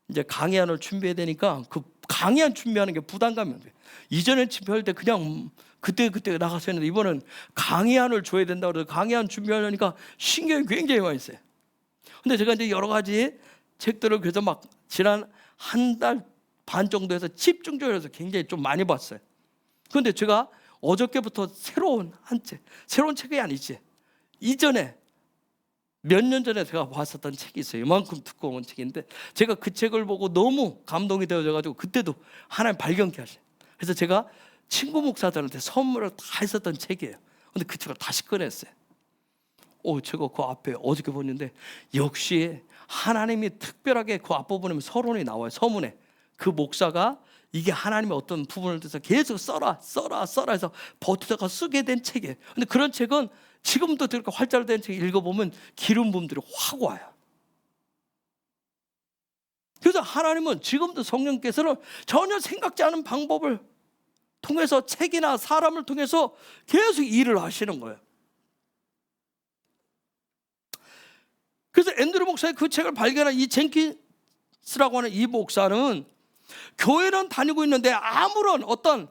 이제 강의안을 준비해야 되니까, 그 강의안 준비하는 게 부담감이 없어요. 이전에 집회할 때 그냥 그때 나가서 했는데, 이번엔 강의안을 줘야 된다고 그래서 강의안 준비하려니까 신경이 굉장히 많이 써요. 근데 제가 이제 여러 가지 책들을 그래서 막 지난 한 달 반 정도에서 집중적으로 해서 굉장히 좀 많이 봤어요. 그런데 제가 어저께부터 새로운 책이 아니지, 이전에 몇 년 전에 제가 봤었던 책이 있어요. 이만큼 두꺼운 책인데, 제가 그 책을 보고 너무 감동이 되어져가지고 그때도 하나님 발견케 하셔요. 그래서 제가 친구 목사들한테 선물을 다 했었던 책이에요. 근데 그 책을 다시 꺼냈어요. 제가 그 앞에 어저께 봤는데, 역시 하나님이 특별하게 그 앞부분에 서론이 나와요. 서문에 그 목사가 이게 하나님의 어떤 부분을 통해서 계속 써라 해서 버티다가 쓰게 된 책이에요. 근데 그런 책은 지금도 그렇게 활자로 된 책 읽어보면 기름 부음들이 확 와요. 그래서 하나님은 지금도 성령께서는 전혀 생각지 않은 방법을 통해서, 책이나 사람을 통해서 계속 일을 하시는 거예요. 그래서 앤드류 목사의 그 책을 발견한 이 젠킨스라고 하는 이 목사는 교회는 다니고 있는데 아무런 어떤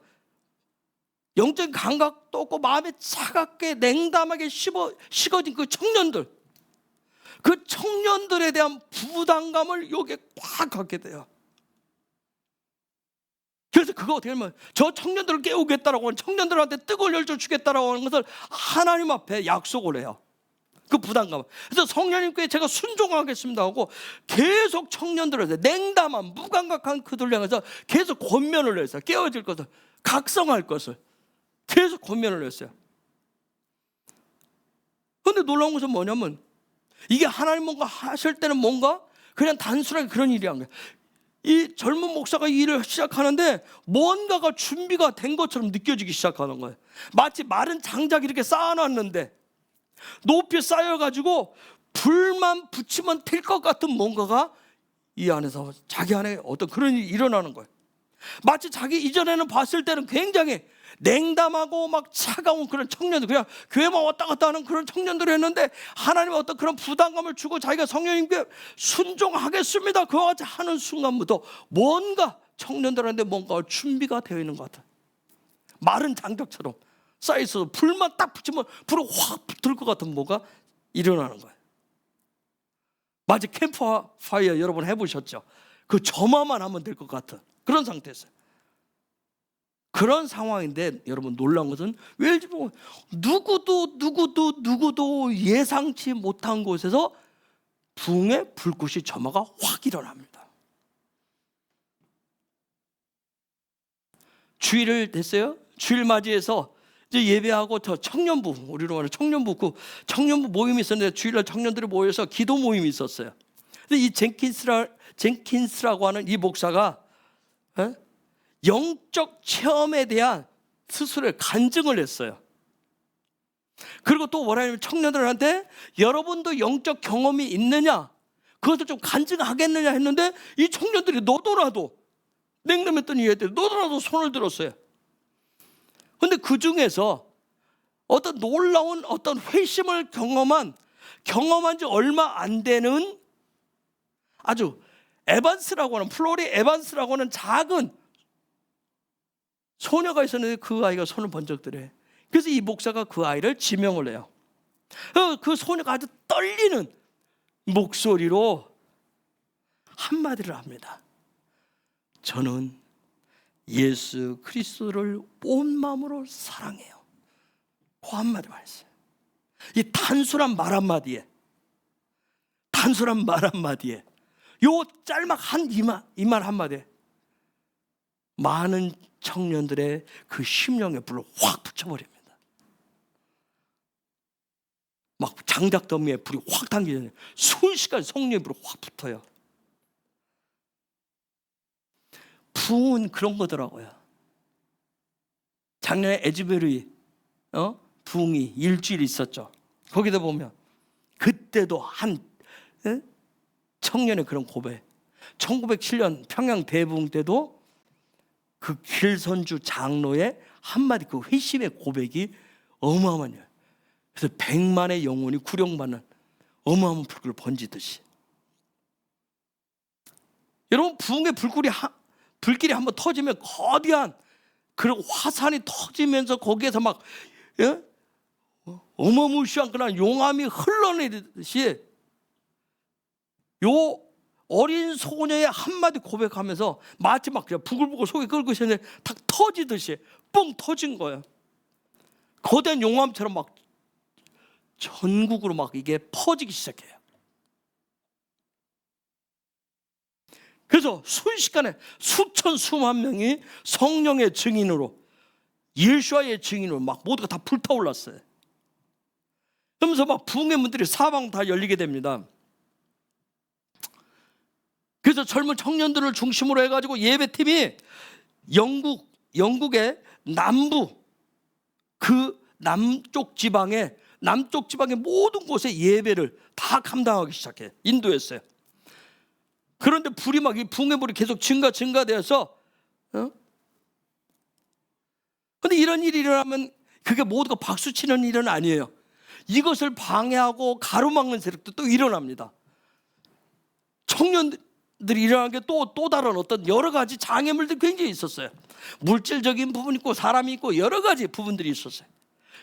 영적인 감각도 없고 마음에 차갑게 냉담하게 식어진 그 청년들에 대한 부담감을 여기에 꽉 갖게 돼요. 그래서 그거 어떻게 하면, 저 청년들을 깨우겠다라고 하는, 청년들한테 뜨거운 열정 주겠다라고 하는 것을 하나님 앞에 약속을 해요. 그 부담감. 그래서 성령님께 제가 순종하겠습니다 하고 계속 청년들한테 냉담한 무감각한 그들 향해서 계속 권면을 했어요. 깨어질 것을, 각성할 것을 계속 권면을 했어요. 그런데 놀라운 것은 뭐냐면, 이게 하나님 뭔가 하실 때는 뭔가 그냥 단순하게 그런 일이 한 거예요. 이 젊은 목사가 이 일을 시작하는데 뭔가가 준비가 된 것처럼 느껴지기 시작하는 거예요. 마치 마른 장작이 이렇게 쌓아놨는데 높이 쌓여가지고 불만 붙이면 될 것 같은 뭔가가 이 안에서 자기 안에 어떤 그런 일이 일어나는 거예요. 마치 자기 이전에는 봤을 때는 굉장히 냉담하고 막 차가운 그런 청년들, 그냥 교회만 왔다 갔다 하는 그런 청년들을 했는데 하나님의 어떤 그런 부담감을 주고 자기가 성령님께 순종하겠습니다 그와 같이 하는 순간부터 뭔가 청년들한테 뭔가 준비가 되어 있는 것 같아요. 마른 장작처럼 쌓여있어서 불만 딱 붙이면 불이 확 붙을 것 같은 뭐가 일어나는 거예요. 마치 캠프파이어 여러분 해보셨죠? 그 점화만 하면 될 것 같은 그런 상태였어요. 그런 상황인데 여러분 놀라운 것은 웰즈 보면 누구도 예상치 못한 곳에서 붕의 불꽃이 점화가 확 일어납니다. 주일을 됐어요. 주일 맞이해서 이제 예배하고 저 청년부, 우리로 말하는 청년부, 그 청년부 모임이 있었는데 주일날 청년들이 모여서 기도 모임이 있었어요. 근데 이 젠킨스라고 하는 이 목사가 영적 체험에 대한 스스로의 간증을 했어요. 그리고 또 뭐라 하냐면 청년들한테 여러분도 영적 경험이 있느냐, 그것을 좀 간증하겠느냐 했는데 이 청년들이 너도나도 냉담했던 얘들 너도나도 손을 들었어요. 근데 그 중에서 어떤 놀라운 어떤 회심을 경험한 지 얼마 안 되는 아주 에반스라고 하는 플로리 에반스라고 하는 작은 소녀가 있었는데 그 아이가 손을 번쩍 들어요. 그래서 이 목사가 그 아이를 지명을 해요. 그 소녀가 아주 떨리는 목소리로 한마디를 합니다. 저는 예수 그리스도를 온 마음으로 사랑해요. 그 한마디만 했어요. 이 단순한 말 한마디에 요 짤막 이 말 한마디에 많은 청년들의 그 심령의 불을 확 붙여버립니다. 막 장작더미에 불이 확 당기잖아요. 순식간에 성령의 불이 확 붙어요. 부흥은 그런 거더라고요. 작년에 에즈베르의 부흥이 일주일 있었죠. 거기다 보면 그때도 한 청년의 그런 고백. 1907년 평양 대부흥 때도 그 길선주 장로의 한마디 그 회심의 고백이 어마어마해요. 그래서 100만의 영혼이 구령받는 어마어마한 불길을 번지듯이. 여러분 부흥의 불길이 한번 터지면 거대한 그런 화산이 터지면서 거기에서 막 어마무시한 그런 용암이 흘러내리듯이 요 어린 소녀의 한마디 고백하면서 마치 막 그냥 부글부글 속이 끓고 있었는데 탁 터지듯이 뻥 터진 거예요. 거대한 용암처럼 막 전국으로 막 이게 퍼지기 시작해요. 그래서 순식간에 수천 수만 명이 성령의 증인으로 예수와의 증인으로 막 모두가 다 불타올랐어요. 그러면서 막 부흥의 문들이 사방 다 열리게 됩니다. 그래서 젊은 청년들을 중심으로 해가지고 예배팀이 영국의 남부 그 남쪽 지방의 모든 곳에 예배를 다 감당하기 시작해. 인도했어요. 그런데 불이 막 이 붕의 불이 계속 증가되어서 근데 이런 일이 일어나면 그게 모두가 박수 치는 일은 아니에요. 이것을 방해하고 가로막는 세력도 또 일어납니다. 청년들이 일어난 게 또 다른 어떤 여러 가지 장애물들이 굉장히 있었어요. 물질적인 부분이 있고 사람이 있고 여러 가지 부분들이 있었어요.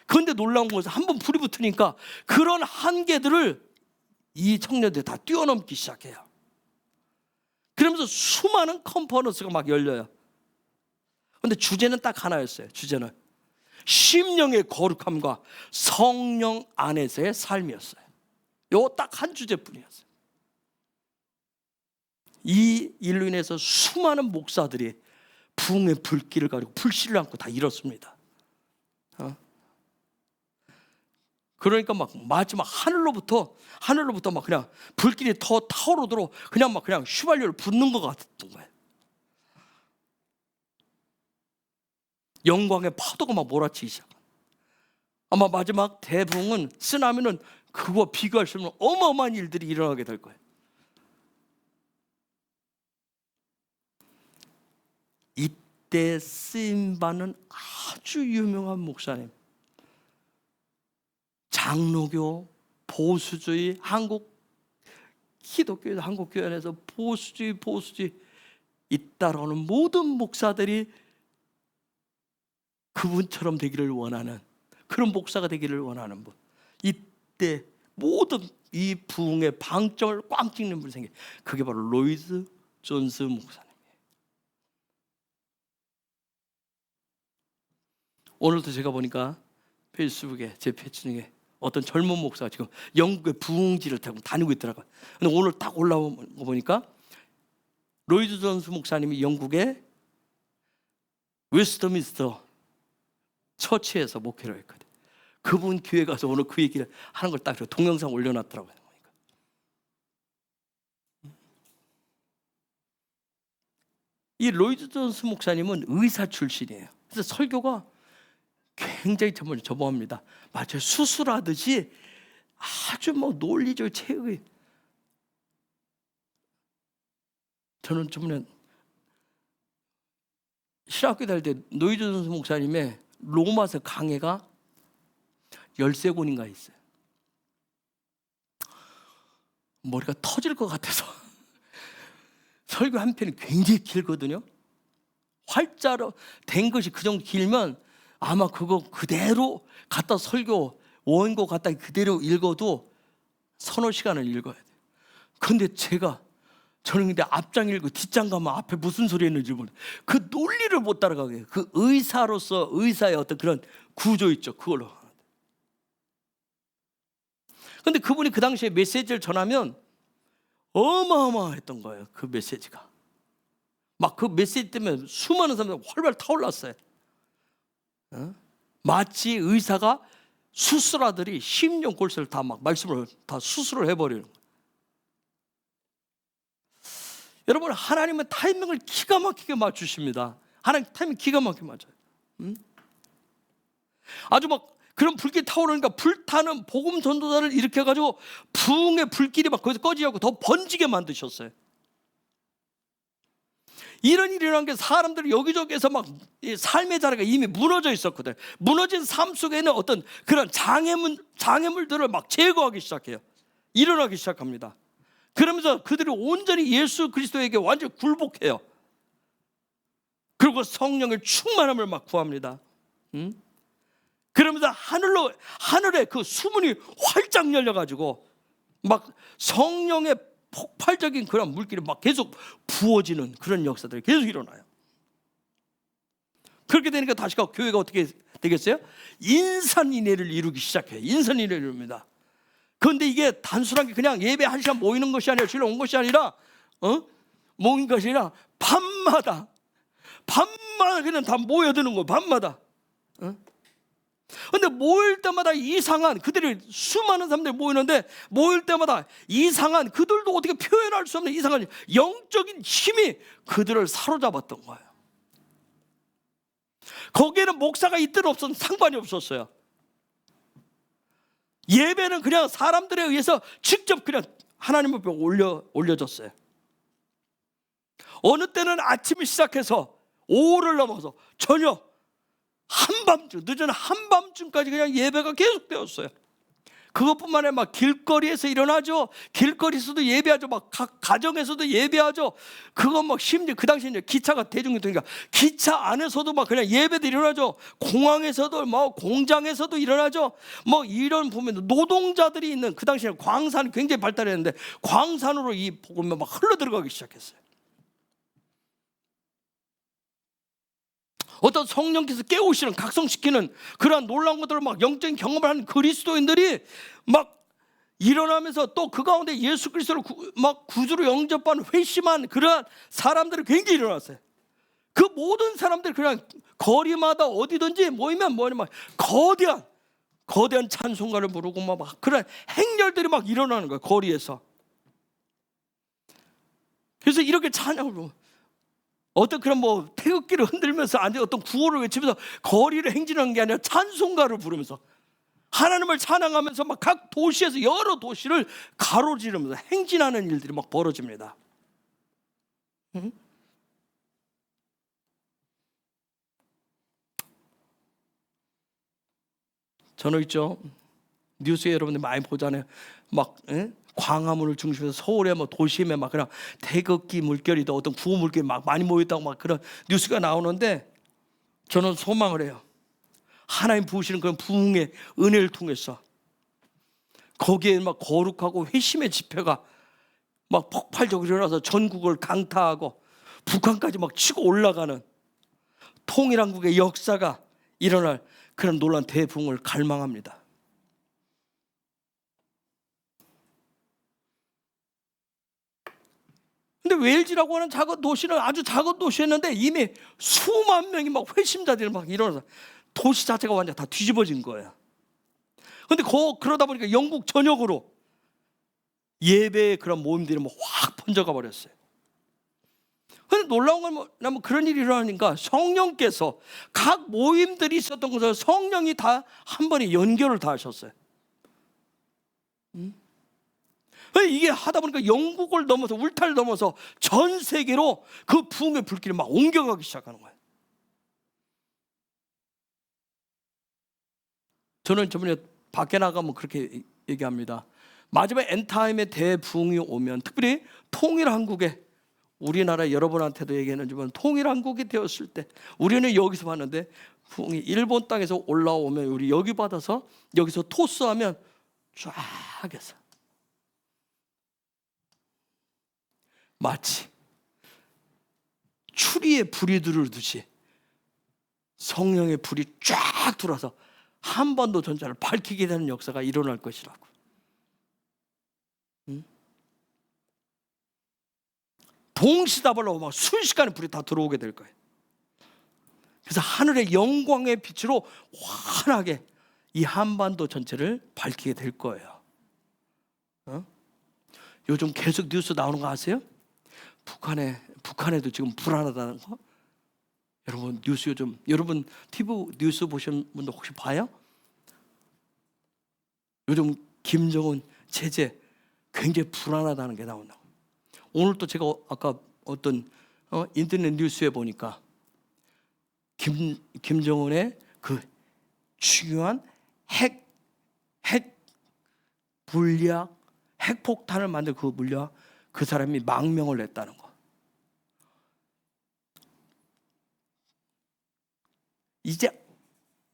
그런데 놀라운 것은 한번 불이 붙으니까 그런 한계들을 이 청년들이 다 뛰어넘기 시작해요. 그러면서 수많은 컨퍼런스가 막 열려요. 그런데 주제는 딱 하나였어요. 주제는 심령의 거룩함과 성령 안에서의 삶이었어요. 요 딱 한 주제뿐이었어요. 이 일로 인해서 수많은 목사들이 부흥의 불길을 가지고 불씨를 안고 다 잃었습니다. 그러니까 막 마지막 하늘로부터 막 그냥 불길이 더 타오르도록 그냥 휘발유를 붓는 것 같았던 거예요. 영광의 파도가 막 몰아치기 시작. 아마 마지막 대부흥은 쓰나미는 그거와 비교할 수 없는 어마어마한 일들이 일어나게 될 거예요. 이때 쓰임받는 아주 유명한 목사님, 장로교, 보수주의, 한국 기독교, 한국교회 안에서 보수주의 잇따라오는 모든 목사들이 그분처럼 되기를 원하는, 그런 목사가 되기를 원하는 분, 이때 모든 이 부흥의 방점을 꽝 찍는 분이 생겨요. 그게 바로 로이드 존스 목사님이에요. 오늘도 제가 보니까 페이스북에 제 페이지 중에 어떤 젊은 목사가 지금 영국의 부흥지를 다니고 있더라고요. 근데 오늘 딱 올라온 거 보니까 로이드 존스 목사님이 영국의 웨스트민스터 처치에서 목회를 했거든요. 그분 교회 가서 오늘 그 얘기를 하는 걸 딱 동영상 올려놨더라고요. 이 로이드 존스 목사님은 의사 출신이에요. 그래서 설교가 굉장히 저보합니다. 마치 수술하듯이 아주 논리적 체육이. 저는 저번에 신학교 다닐 때 로이드 존스 목사님의 로마서 강해가 13권인가 있어요. 머리가 터질 것 같아서 설교 한 편이 굉장히 길거든요. 활자로 된 것이 그 정도 길면 아마 그거 그대로 갖다 설교 원고 갖다 그대로 읽어도 서너 시간을 읽어야 돼요. 근데 저는 근데 앞장 읽고 뒷장 가면 앞에 무슨 소리 했는지 모르겠어요. 그 논리를 못 따라가게 해요. 그 의사로서 의사의 어떤 그런 구조 있죠. 그걸로. 근데 그분이 그 당시에 메시지를 전하면 어마어마했던 거예요. 그 메시지가. 막 그 메시지 때문에 수많은 사람들이 활발 타올랐어요. 마치 의사가 수술하더니 심령골수를 다 막 말씀을 다 수술을 해버리는 거예요. 여러분, 하나님은 타이밍을 기가 막히게 맞추십니다. 하나님 타이밍 기가 막히게 맞아요. 아주 막 그런 불길이 타오르니까 불타는 복음 전도자를 일으켜가지고 부흥의 불길이 막 거기서 꺼지지 않고 더 번지게 만드셨어요. 이런 일이 일어난 게 사람들이 여기저기에서 막 삶의 자리가 이미 무너져 있었거든. 무너진 삶 속에는 어떤 그런 장애물들을 막 제거하기 시작해요. 일어나기 시작합니다. 그러면서 그들이 온전히 예수 그리스도에게 완전히 굴복해요. 그리고 성령의 충만함을 막 구합니다. 그러면서 하늘에 그 수문이 활짝 열려가지고 막 성령의 폭발적인 그런 물길이 막 계속 부어지는 그런 역사들이 계속 일어나요. 그렇게 되니까 다시가 교회가 어떻게 되겠어요? 인산인해를 이루기 시작해요. 인산인해를 이룹니다. 그런데 이게 단순한 게 그냥 예배 한 시간 모이는 것이 아니라 주일에 온 것이 아니라 모인 것이 아니라 밤마다 그냥 다 모여드는 거예요. 밤마다. 근데 모일 때마다 이상한, 그들이 수많은 사람들이 모이는데 모일 때마다 이상한, 그들도 어떻게 표현할 수 없는 이상한 영적인 힘이 그들을 사로잡았던 거예요. 거기에는 목사가 있든 없든 상관이 없었어요. 예배는 그냥 사람들에 의해서 직접 그냥 하나님 앞에 올려졌어요. 어느 때는 아침이 시작해서 오후를 넘어서 저녁 한밤중, 늦은 한밤중까지 그냥 예배가 계속되었어요. 그것뿐만 아니라 막 길거리에서 일어나죠. 길거리에서도 예배하죠. 막 각 가정에서도 예배하죠. 그거 막 심지어 그 당시에 기차가 대중교통이니까 기차 안에서도 막 그냥 예배도 일어나죠. 공항에서도 뭐 공장에서도 일어나죠. 뭐 이런 보면 노동자들이 있는, 그 당시에 광산이 굉장히 발달했는데 광산으로 이 복음이 막 흘러 들어가기 시작했어요. 어떤 성령께서 깨우시는, 각성시키는 그러한 놀라운 것들을 막 영적인 경험을 하는 그리스도인들이 막 일어나면서 또 그 가운데 예수 그리스도를 막 구주로 영접하는 회심한 그러한 사람들이 굉장히 일어났어요. 그 모든 사람들이 그냥 거리마다 어디든지 모이면 막 거대한 찬송가를 부르고 막 그런 행렬들이 막 일어나는 거예요. 거리에서. 그래서 이렇게 찬양을 부르고 어떤 그런 뭐 태극기를 흔들면서 아니 어떤 구호를 외치면서 거리를 행진하는 게 아니라 찬송가를 부르면서 하나님을 찬양하면서 막 각 도시에서 여러 도시를 가로지르면서 행진하는 일들이 막 벌어집니다. 저는 있죠, 뉴스에 여러분들 많이 보잖아요. 막 광화문을 중심으로 서울의 뭐 도심에 막 그냥 태극기 물결이다, 어떤 구호 물결이 막 많이 모였다고 막 그런 뉴스가 나오는데, 저는 소망을 해요. 하나님 부으시는 그런 부흥의 은혜를 통해서 거기에 막 거룩하고 회심의 집회가 막 폭발적으로 일어나서 전국을 강타하고 북한까지 막 치고 올라가는 통일한국의 역사가 일어날 그런 놀라운 대부흥을 갈망합니다. 근데 웨일즈라고 하는 작은 도시는 아주 작은 도시였는데 이미 수만 명이 막 회심자들이 막 일어나서 도시 자체가 완전 다 뒤집어진 거예요. 근데 그러다 보니까 영국 전역으로 예배의 그런 모임들이 뭐 확 번져가 버렸어요. 근데 놀라운 건 뭐냐면 그런 일이 일어나니까 성령께서 각 모임들이 있었던 곳에서 성령이 다 한 번에 연결을 다 하셨어요. 이게 하다 보니까 영국을 넘어서 울타리를 넘어서 전 세계로 그 부흥의 불길이 막 옮겨가기 시작하는 거예요. 저는 저번에 밖에 나가면 그렇게 얘기합니다. 마지막 엔타임의 대부흥이 오면, 특별히 통일한국에, 우리나라 여러분한테도 얘기했는지만 통일한국이 되었을 때 우리는 여기서 봤는데 부흥이 일본 땅에서 올라오면 우리 여기 받아서 여기서 토스하면 쫙 해서 마치 추리에 불이 들어오듯이 성령의 불이 쫙 들어와서 한반도 전체를 밝히게 되는 역사가 일어날 것이라고. 동시다발로 막 순식간에 불이 다 들어오게 될 거예요. 그래서 하늘의 영광의 빛으로 환하게 이 한반도 전체를 밝히게 될 거예요. 요즘 계속 뉴스 나오는 거 아세요? 북한에도 지금 불안하다는 거. 여러분 뉴스 요즘 여러분 TV 뉴스 보시는 분들 혹시 봐요? 요즘 김정은 체제 굉장히 불안하다는 게 나온다고. 오늘 또 제가 아까 어떤 인터넷 뉴스에 보니까 김정은의 그 중요한 핵 물리학, 핵폭탄을 만든 그 물리학, 그 사람이 망명을 냈다는 거. 이제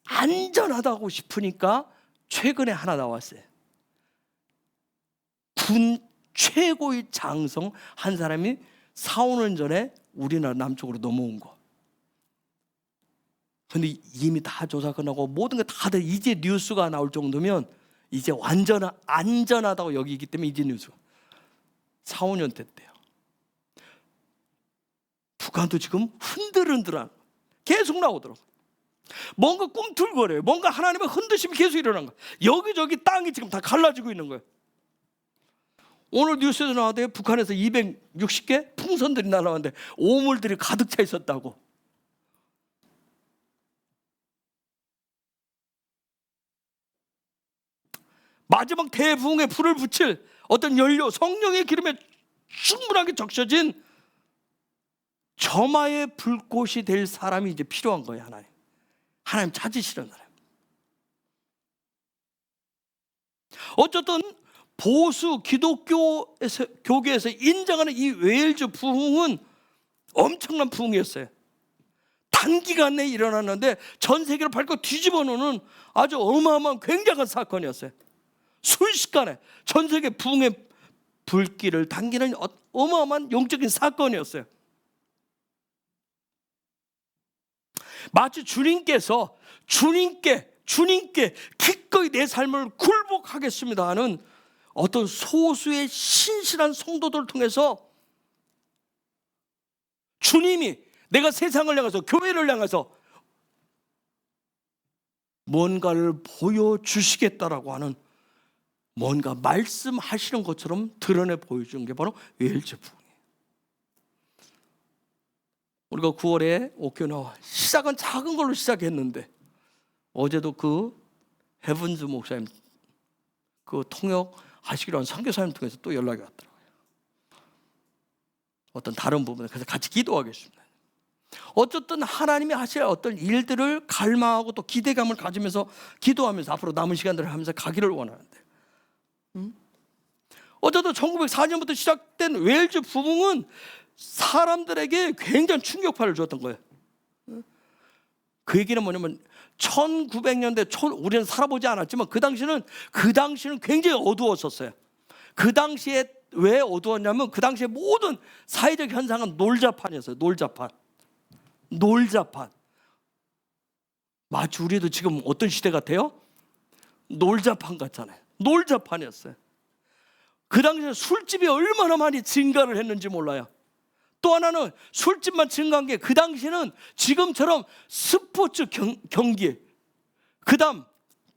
안전하다고 싶으니까 최근에 하나 나왔어요. 군 최고의 장성 한 사람이 4, 5년 전에 우리나라 남쪽으로 넘어온 거. 근데 이미 다 조사 끝나고 모든 게 다들 이제 뉴스가 나올 정도면 이제 완전 안전하다고 여기기 때문에 이제 뉴스가 4, 5년 됐대요. 북한도 지금 흔들흔들한 계속 나오더라고요. 뭔가 꿈틀거려요. 뭔가 하나님의 흔드심이 계속 일어난 거예요. 여기저기 땅이 지금 다 갈라지고 있는 거예요. 오늘 뉴스에도 나왔대요. 북한에서 260개 풍선들이 날아왔는데 오물들이 가득 차 있었다고. 마지막 대부흥에 불을 붙일 어떤 연료, 성령의 기름에 충분하게 적셔진 점화의 불꽃이 될 사람이 이제 필요한 거예요. 하나님 찾으시는 사람. 어쨌든 보수 기독교계에서 인정하는 이 웨일즈 부흥은 엄청난 부흥이었어요. 단기간 내에 일어났는데 전 세계를 밟고 뒤집어 놓는 아주 어마어마한 굉장한 사건이었어요. 순식간에 전 세계 부흥의 불길을 당기는 어마어마한 영적인 사건이었어요. 마치 주님께 기꺼이 내 삶을 굴복하겠습니다 하는 어떤 소수의 신실한 성도들을 통해서 주님이 내가 세상을 향해서, 교회를 향해서 뭔가를 보여주시겠다라고 하는, 뭔가 말씀하시는 것처럼 드러내 보여주는 게 바로 웨일즈 부흥이에요. 우리가 9월에 오키나와 시작은 작은 걸로 시작했는데 어제도 그 헤븐즈 목사님 그 통역하시기로 한 선교사님 통해서 또 연락이 왔더라고요. 어떤 다른 부분에 그래서 같이 기도하겠습니다. 어쨌든 하나님이 하실 어떤 일들을 갈망하고 또 기대감을 가지면서 기도하면서 앞으로 남은 시간들을 하면서 가기를 원하는데, 어쨌든 1904년부터 시작된 웨일즈 부흥은 사람들에게 굉장히 충격파를 줬던 거예요. 그 얘기는 뭐냐면 1900년대 우리는 살아보지 않았지만 그 당시는 굉장히 어두웠었어요. 그 당시에 왜 어두웠냐면 그 당시에 모든 사회적 현상은 놀자판이었어요. 놀자판. 마치 우리도 지금 어떤 시대 같아요? 놀자판 같잖아요. 놀자판이었어요. 그 당시에 술집이 얼마나 많이 증가를 했는지 몰라요. 또 하나는 술집만 증가한 게 그 당시는 지금처럼 스포츠 경기, 그 다음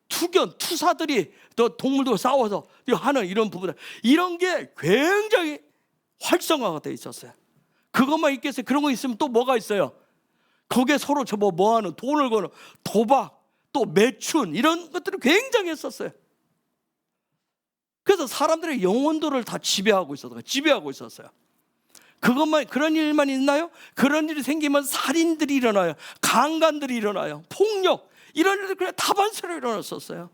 투사들이 또 동물도 싸워서 하는 이런 부분들, 이런 게 굉장히 활성화가 돼 있었어요. 그것만 있겠어요? 그런 거 있으면 또 뭐가 있어요? 거기에 서로 뭐 하는, 돈을 거는 도박, 또 매춘, 이런 것들이 굉장히 했었어요. 그래서 사람들의 영혼들을 다 지배하고 있었어요. 그런 일만 있나요? 그런 일이 생기면 살인들이 일어나요. 강간들이 일어나요. 폭력, 이런 일들이 그냥 다반사로 일어났었어요.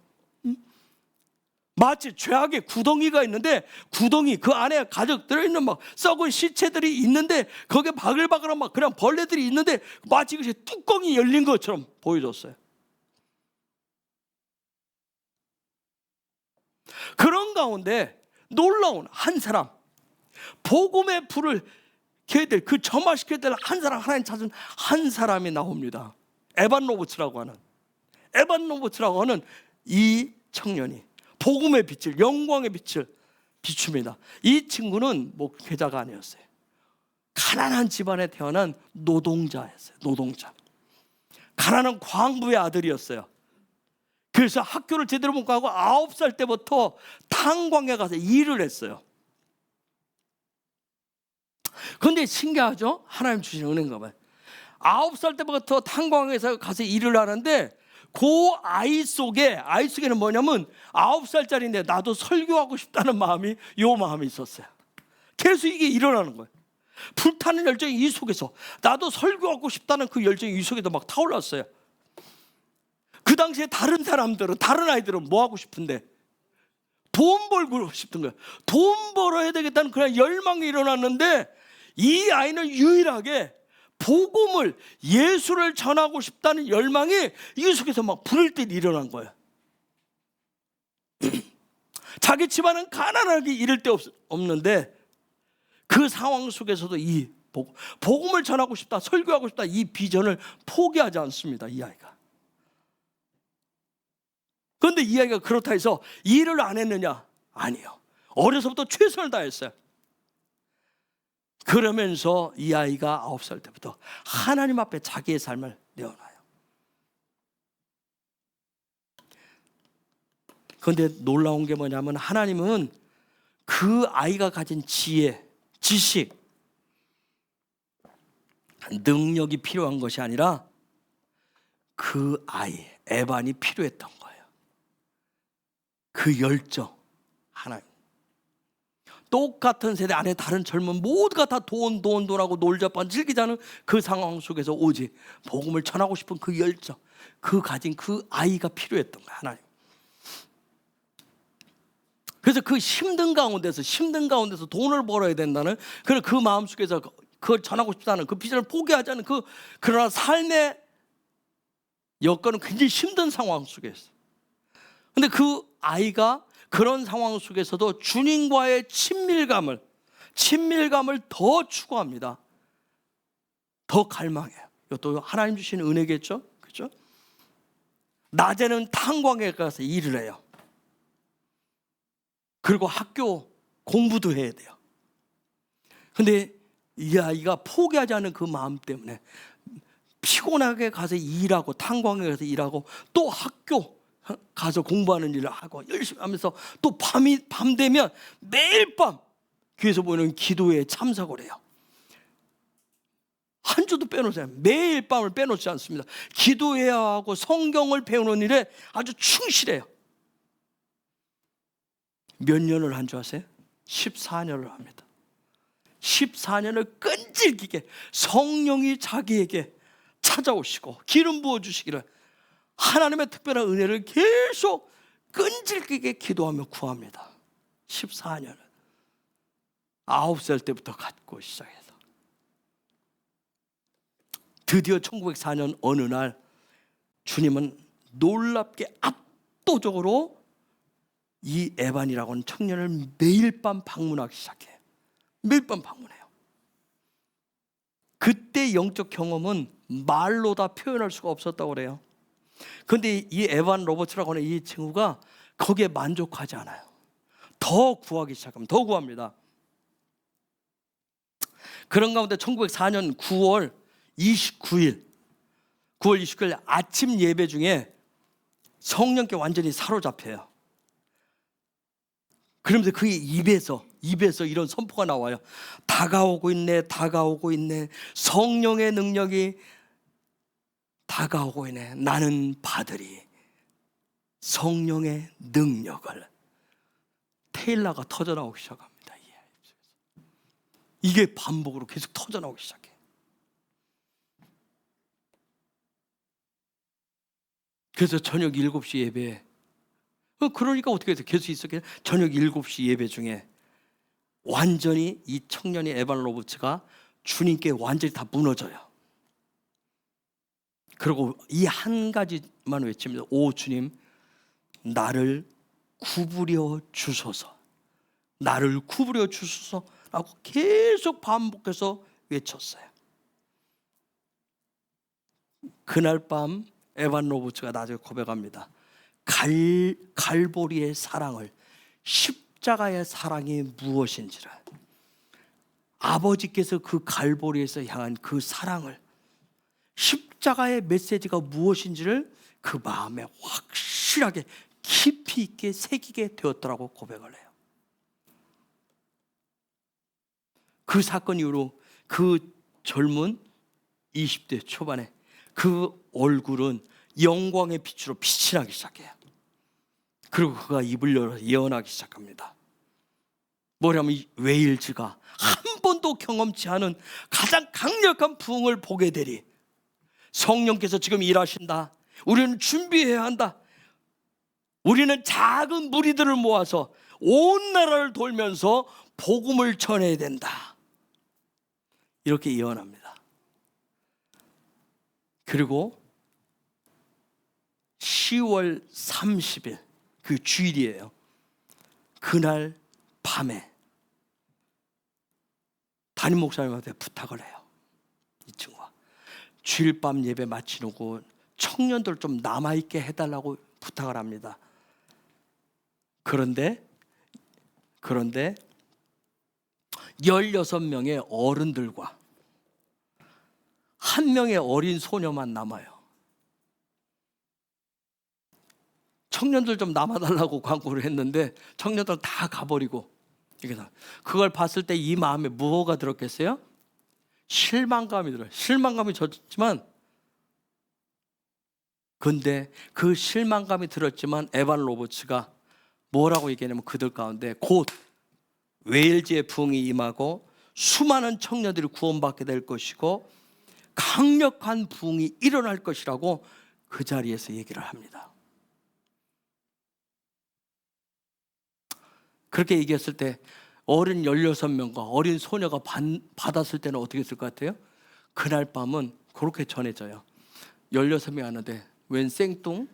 마치 죄악의 구덩이가 있는데, 구덩이 그 안에 가득 들어있는 막 썩은 시체들이 있는데, 거기에 바글바글한 막 그냥 벌레들이 있는데 마치 그것이 뚜껑이 열린 것처럼 보여줬어요. 그런 가운데 놀라운 한 사람, 복음의 불을 켜야 될, 그 점화시켜야 될 한 사람, 하나님 찾은 한 사람이 나옵니다. 에반 로버츠라고 하는 이 청년이 복음의 빛을, 영광의 빛을 비춥니다. 이 친구는 목회자가 아니었어요. 가난한 집안에 태어난 노동자였어요. 가난한 광부의 아들이었어요. 그래서 학교를 제대로 못 가고 9살 때부터 탄광에 가서 일을 했어요. 그런데 신기하죠? 하나님 주신 은혜인가 봐요. 9살 때부터 탄광에서 가서 일을 하는데, 그 아이 속에는 뭐냐면 9살짜리인데 나도 설교하고 싶다는 마음이 있었어요. 계속 이게 일어나는 거예요. 불타는 열정이 이 속에서, 나도 설교하고 싶다는 그 열정이 이 속에도 막 타올랐어요. 그 당시에 다른 아이들은 뭐 하고 싶은데? 돈 벌고 싶은 거예요. 돈 벌어야 되겠다는 그런 열망이 일어났는데, 이 아이는 유일하게 복음을, 예수를 전하고 싶다는 열망이 이 속에서 막 불을 때 일어난 거예요. 자기 집안은 가난하게 이를 데 없는데, 그 상황 속에서도 이 복음을 전하고 싶다, 설교하고 싶다, 이 비전을 포기하지 않습니다. 이 아이가. 그런데 이 아이가 그렇다 해서 일을 안 했느냐? 아니요. 어려서부터 최선을 다했어요. 그러면서 이 아이가 9살 때부터 하나님 앞에 자기의 삶을 내어놔요. 그런데 놀라운 게 뭐냐면, 하나님은 그 아이가 가진 지혜, 지식, 능력이 필요한 것이 아니라 그 아이, 에반이 필요했던 거예요. 그 열정, 하나님. 똑같은 세대 안에 다른 젊은 모두가 다 돈하고 놀자판 즐기자는 그 상황 속에서 오직 복음을 전하고 싶은 그 열정, 가진 그 아이가 필요했던 거예요. 하나님. 그래서 그 힘든 가운데서 돈을 벌어야 된다는 그 마음 속에서 그걸 전하고 싶다는 그 비전을 포기하지 않는 그러나 삶의 여건은 굉장히 힘든 상황 속에서, 근데 그 아이가 그런 상황 속에서도 주님과의 친밀감을 더 추구합니다. 더 갈망해요. 이것도 하나님 주신 은혜겠죠? 그렇죠? 낮에는 탄광에 가서 일을 해요. 그리고 학교 공부도 해야 돼요. 근데 이 아이가 포기하지 않은 그 마음 때문에 피곤하게 가서 일하고, 탄광에 가서 일하고, 또 학교 가서 공부하는 일을 하고 열심히 하면서, 또 밤 되면 매일 밤 교회에서 보이는 기도에 참석을 해요. 한 주도 빼놓지 않아요. 매일 밤을 빼놓지 않습니다. 기도해야 하고 성경을 배우는 일에 아주 충실해요. 몇 년을 한 줄 아세요? 14년을 합니다. 14년을 끈질기게 성령이 자기에게 찾아오시고 기름 부어주시기를 하나님의 특별한 은혜를 계속 끈질기게 기도하며 구합니다. 14년을 9살 때부터 갖고 시작해서 드디어 1904년 어느 날 주님은 놀랍게 압도적으로 이 에반이라고 하는 청년을 매일 밤 방문하기 시작해요. 매일 밤 방문해요. 그때 영적 경험은 말로 다 표현할 수가 없었다고 그래요. 그런데 이 에반 로버츠라고 하는 이 친구가 거기에 만족하지 않아요. 더 구하기 시작합니다. 더 구합니다. 그런 가운데 1904년 9월 29일 아침 예배 중에 성령께 완전히 사로잡혀요. 그러면서 그의 입에서 이런 선포가 나와요. 다가오고 있네, 다가오고 있네. 성령의 능력이 다가오고 있네. 나는 받으리 성령의 능력을. 테일라가 터져나오기 시작합니다. 이게 반복으로 계속 터져나오기 시작해. 그래서 저녁 7시 예배, 그러니까 어떻게 해서 계속 있었겠냐. 저녁 7시 예배 중에 완전히 이 청년이 에반 로버츠가 주님께 완전히 다 무너져요. 그리고 이 한 가지만 외칩니다. 오 주님, 나를 구부려 주소서, 나를 구부려 주소서 라고 계속 반복해서 외쳤어요. 그날 밤 에반 로버츠가 나중에 고백합니다. 갈보리의 사랑을, 십자가의 사랑이 무엇인지를, 아버지께서 그 갈보리에서 향한 그 사랑을, 십자가의 메시지가 무엇인지를 그 마음에 확실하게 깊이 있게 새기게 되었더라고 고백을 해요. 그 사건 이후로 그 젊은 20대 초반에 그 얼굴은 영광의 빛으로 빛이 나기 시작해요. 그리고 그가 입을 열어 예언하기 시작합니다. 뭐냐면 웨일즈가 한 번도 경험치 않은 가장 강력한 부흥을 보게 되리. 성령께서 지금 일하신다. 우리는 준비해야 한다. 우리는 작은 무리들을 모아서 온 나라를 돌면서 복음을 전해야 된다. 이렇게 예언합니다. 그리고 10월 30일 그 주일이에요. 그날 밤에 담임 목사님한테 부탁을 해요. 이 친구가 주일 밤 예배 마치고 청년들 좀 남아있게 해달라고 부탁을 합니다. 그런데 16명의 어른들과 한 명의 어린 소녀만 남아요. 청년들 좀 남아달라고 광고를 했는데 청년들 다 가버리고, 그걸 봤을 때 이 마음에 뭐가 들었겠어요? 실망감이 들어요. 실망감이 졌지만, 근데 그 실망감이 들었지만 에반 로버츠가 뭐라고 얘기하냐면 그들 가운데 곧 웨일즈의 부흥이 임하고 수많은 청년들이 구원받게 될 것이고 강력한 부흥이 일어날 것이라고 그 자리에서 얘기를 합니다. 그렇게 얘기했을 때 어린 16명과 어린 소녀가 받았을 때는 어떻게 했을 것 같아요? 그날 밤은 그렇게 전해져요. 16명이 하는데 웬 생뚱?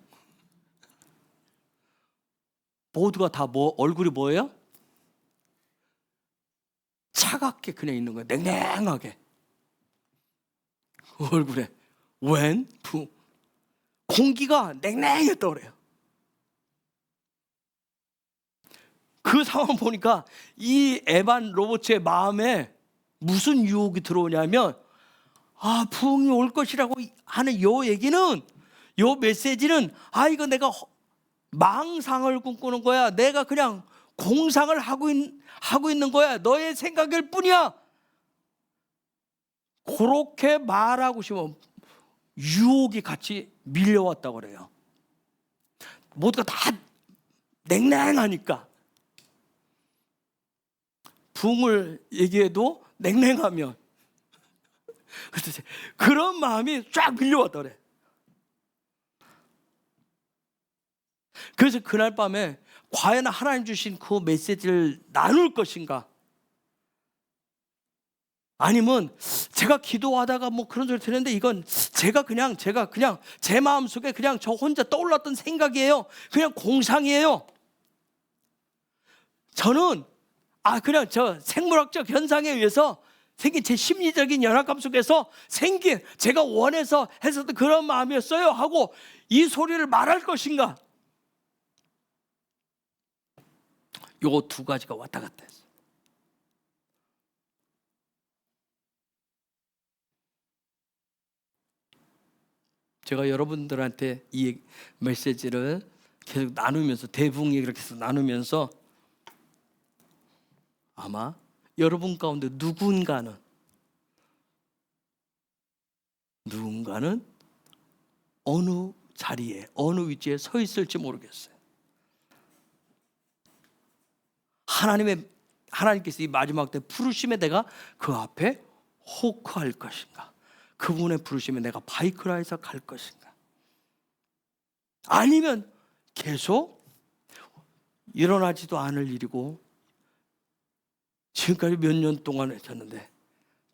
모두가 다 얼굴이 뭐예요? 차갑게 그냥 있는 거예요. 냉랭하게. 얼굴에 웬? 공기가 냉랭했다고 그래요. 그 상황 보니까 이 에반 로버츠의 마음에 무슨 유혹이 들어오냐면, 부흥이 올 것이라고 하는 요 얘기는, 요 메시지는 이거 내가 망상을 꿈꾸는 거야. 내가 그냥 공상을 하고 있는 거야. 너의 생각일 뿐이야. 그렇게 말하고 싶으면 유혹이 같이 밀려왔다고 그래요. 모두가 다 냉랭하니까. 부흥을 얘기해도 냉랭하면 그런 마음이 쫙 밀려왔더래. 그래서 그날 밤에 과연 하나님 주신 그 메시지를 나눌 것인가, 아니면 제가 기도하다가 뭐 그런 소리 들었는데 이건 제가 그냥 제 마음속에 그냥 저 혼자 떠올랐던 생각이에요, 그냥 공상이에요, 저는 그냥 저 생물학적 현상에 의해서 생긴 제 심리적인 연약감 속에서 생긴 제가 원해서 했었던 그런 마음이었어요 하고 이 소리를 말할 것인가, 요 두 가지가 왔다 갔다 했어요. 제가 여러분들한테 이 메시지를 계속 나누면서, 대부흥 얘기를 계속 나누면서 아마 여러분 가운데 누군가는 어느 자리에, 어느 위치에 서 있을지 모르겠어요. 하나님께서 이 마지막 때 부르심에 내가 그 앞에 호크할 것인가, 그분의 부르심에 내가 바이크라에서 갈 것인가, 아니면 계속 일어나지도 않을 일이고 지금까지 몇 년 동안 했었는데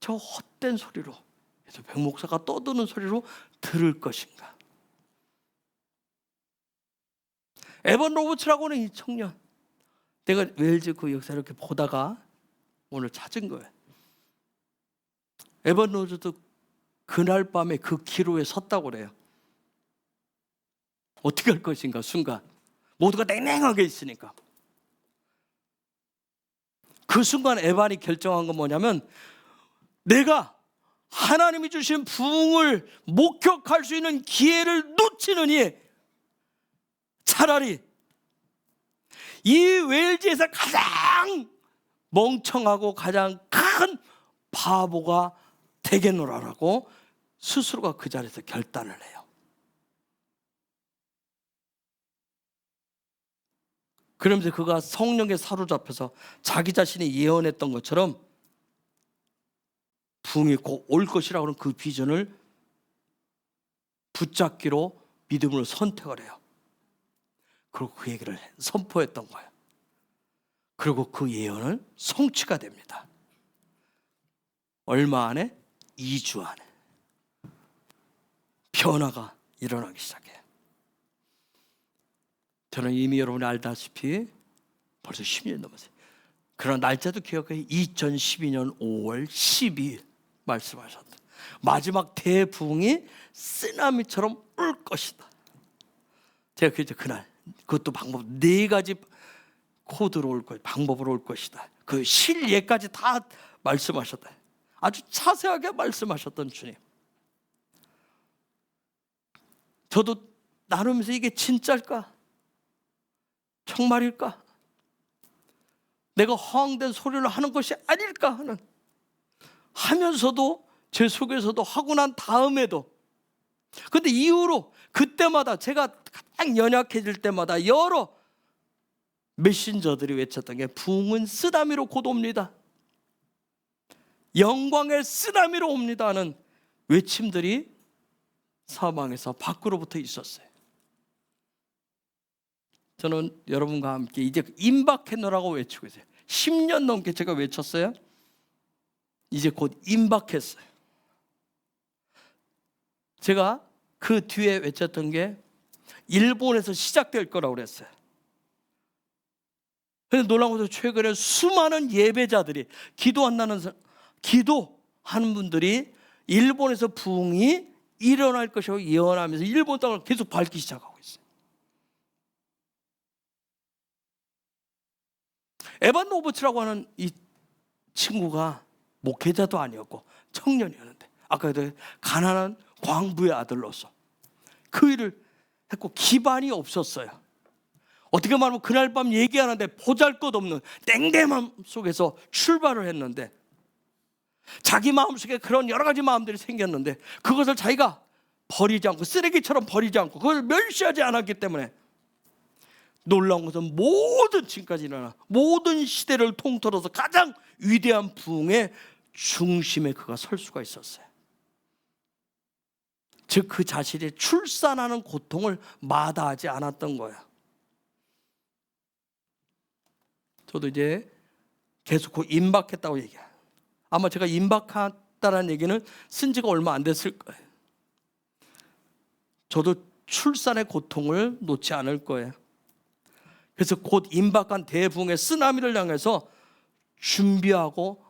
저 헛된 소리로, 그래서 백 목사가 떠드는 소리로 들을 것인가. 에반 로버츠라고 하는 이 청년, 내가 웰즈 그 역사를 이렇게 보다가 오늘 찾은 거예요. 에반 로버츠도 그날 밤에 그 기로에 섰다고 그래요. 어떻게 할 것인가 순간, 모두가 냉랭하게 있으니까. 그 순간 에반이 결정한 건 뭐냐면, 내가 하나님이 주신 부흥을 목격할 수 있는 기회를 놓치느니 차라리 이 웰즈에서 가장 멍청하고 가장 큰 바보가 되겠노라라고 스스로가 그 자리에서 결단을 해요. 그러면서 그가 성령에 사로잡혀서 자기 자신이 예언했던 것처럼 부흥이 곧 올 것이라고 하는 그 비전을 붙잡기로 믿음으로 선택을 해요. 그리고 그 얘기를 선포했던 거예요. 그리고 그 예언은 성취가 됩니다. 얼마 안에? 2주 안에 변화가 일어나기 시작해요. 저는 이미 여러분이 알다시피 벌써 10년 넘었어요. 그런 날짜도 기억해요. 2012년 5월 12일 말씀하셨다. 마지막 대부흥이 쓰나미처럼 올 것이다. 제가 그날 그것도 방법 4가지 코드로 올 것이다, 방법으로 올 것이다, 그 실예까지 다 말씀하셨다. 아주 자세하게 말씀하셨던 주님. 저도 나누면서 이게 진짜일까? 정말일까? 내가 허황된 소리를 하는 것이 아닐까 하는, 하면서도 제 속에서도 하고 난 다음에도, 근데 이후로 그때마다 제가 가장 연약해질 때마다 여러 메신저들이 외쳤던 게 부흥은 쓰나미로 곧 옵니다, 영광의 쓰나미로 옵니다 하는 외침들이 사방에서 밖으로부터 있었어요. 저는 여러분과 함께 이제 임박했노라고 외치고 있어요. 10년 넘게 제가 외쳤어요. 이제 곧 임박했어요. 제가 그 뒤에 외쳤던 게 일본에서 시작될 거라고 그랬어요. 그런데 놀라운 것은 최근에 수많은 예배자들이, 기도하는 분들이 일본에서 부흥이 일어날 것이라고 예언하면서 일본 땅을 계속 밟기 시작하고 있어요. 에반 로버츠라고 하는 이 친구가 목회자도 아니었고 청년이었는데, 아까 가난한 광부의 아들로서 그 일을 했고 기반이 없었어요. 어떻게 말하면 그날 밤 얘기하는데 보잘것없는 냉담함 속에서 출발을 했는데, 자기 마음속에 그런 여러 가지 마음들이 생겼는데 그것을 자기가 버리지 않고, 쓰레기처럼 버리지 않고, 그걸 멸시하지 않았기 때문에 놀라운 것은 모든 지금까지 일어나 모든 시대를 통틀어서 가장 위대한 부흥의 중심에 그가 설 수가 있었어요. 즉 그 자신이 출산하는 고통을 마다하지 않았던 거예요. 저도 이제 계속 그 임박했다고 얘기해요. 아마 제가 임박했다는 얘기는 쓴 지가 얼마 안 됐을 거예요. 저도 출산의 고통을 놓지 않을 거예요. 그래서 곧 임박한 대부흥의 쓰나미를 향해서 준비하고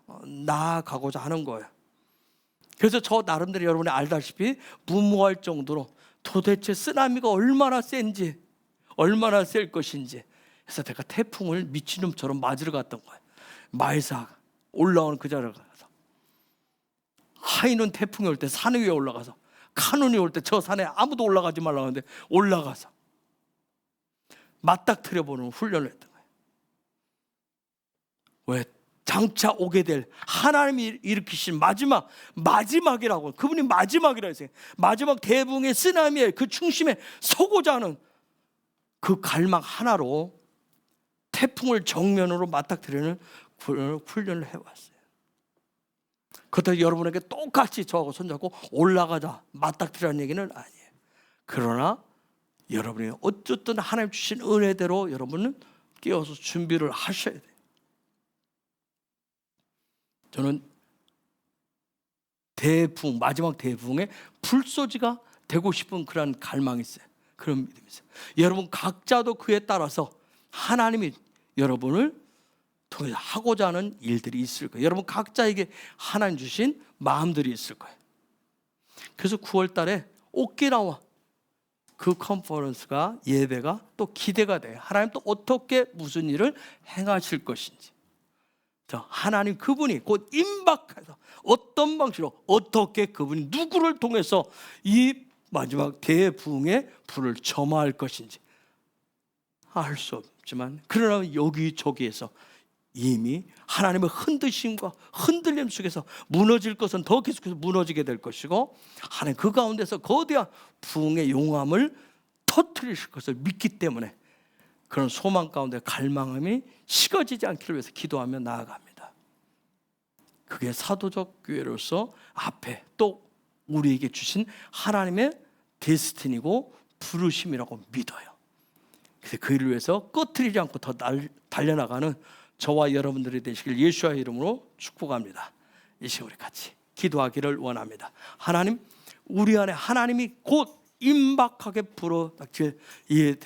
나아가고자 하는 거예요. 그래서 저 나름대로 여러분이 알다시피 무모할 정도로 도대체 쓰나미가 얼마나 센지, 얼마나 셀 것인지, 그래서 내가 태풍을 미친놈처럼 맞으러 갔던 거예요. 마일사 올라오는 그 자리에 가서, 하이는 태풍이 올 때 산 위에 올라가서, 카눈이 올 때 저 산에 아무도 올라가지 말라고 하는데 올라가서 맞닥뜨려보는 훈련을 했던 거예요. 왜? 장차 오게 될 하나님이 일으키신 마지막이라고, 그분이 마지막이라고 했어요. 마지막 대부흥의 쓰나미의 그 중심에 서고자 하는 그 갈망 하나로 태풍을 정면으로 맞닥뜨리는 훈련을 해왔어요. 그렇다고 여러분에게 똑같이 저하고 손잡고 올라가자 맞닥뜨리라는 얘기는 아니에요. 그러나 여러분이 어쨌든 하나님 주신 은혜대로 여러분은 깨어서 준비를 하셔야 돼요. 저는 대부흥, 마지막 대부흥의 불소지가 되고 싶은 그런 갈망이 있어요. 그런 믿음이 있어요. 여러분 각자도 그에 따라서 하나님이 여러분을 통해서 하고자 하는 일들이 있을 거예요. 여러분 각자에게 하나님 주신 마음들이 있을 거예요. 그래서 9월 달에 오키나와 그 컨퍼런스가, 예배가 또 기대가 돼요. 하나님 또 어떻게 무슨 일을 행하실 것인지. 하나님 그분이 곧 임박해서 어떤 방식으로 어떻게 그분이 누구를 통해서 이 마지막 대부흥의 불을 점화할 것인지 알 수 없지만, 그러나 여기저기에서 이미 하나님의 흔드심과 흔들림 속에서 무너질 것은 더 계속해서 무너지게 될 것이고, 하나님 그 가운데서 거대한 부흥의 용암을 터뜨리실 것을 믿기 때문에 그런 소망 가운데 갈망함이 식어지지 않기를 위해서 기도하며 나아갑니다. 그게 사도적 교회로서 앞에 또 우리에게 주신 하나님의 데스티니고 부르심이라고 믿어요. 그래서 그 일을 위해서 꺼트리지 않고 더 달려나가는 저와 여러분들이 되시길 예수의 이름으로 축복합니다. 이 시간 우리 같이 기도하기를 원합니다. 하나님, 우리 안에 하나님이 곧 임박하게 불어닥칠 이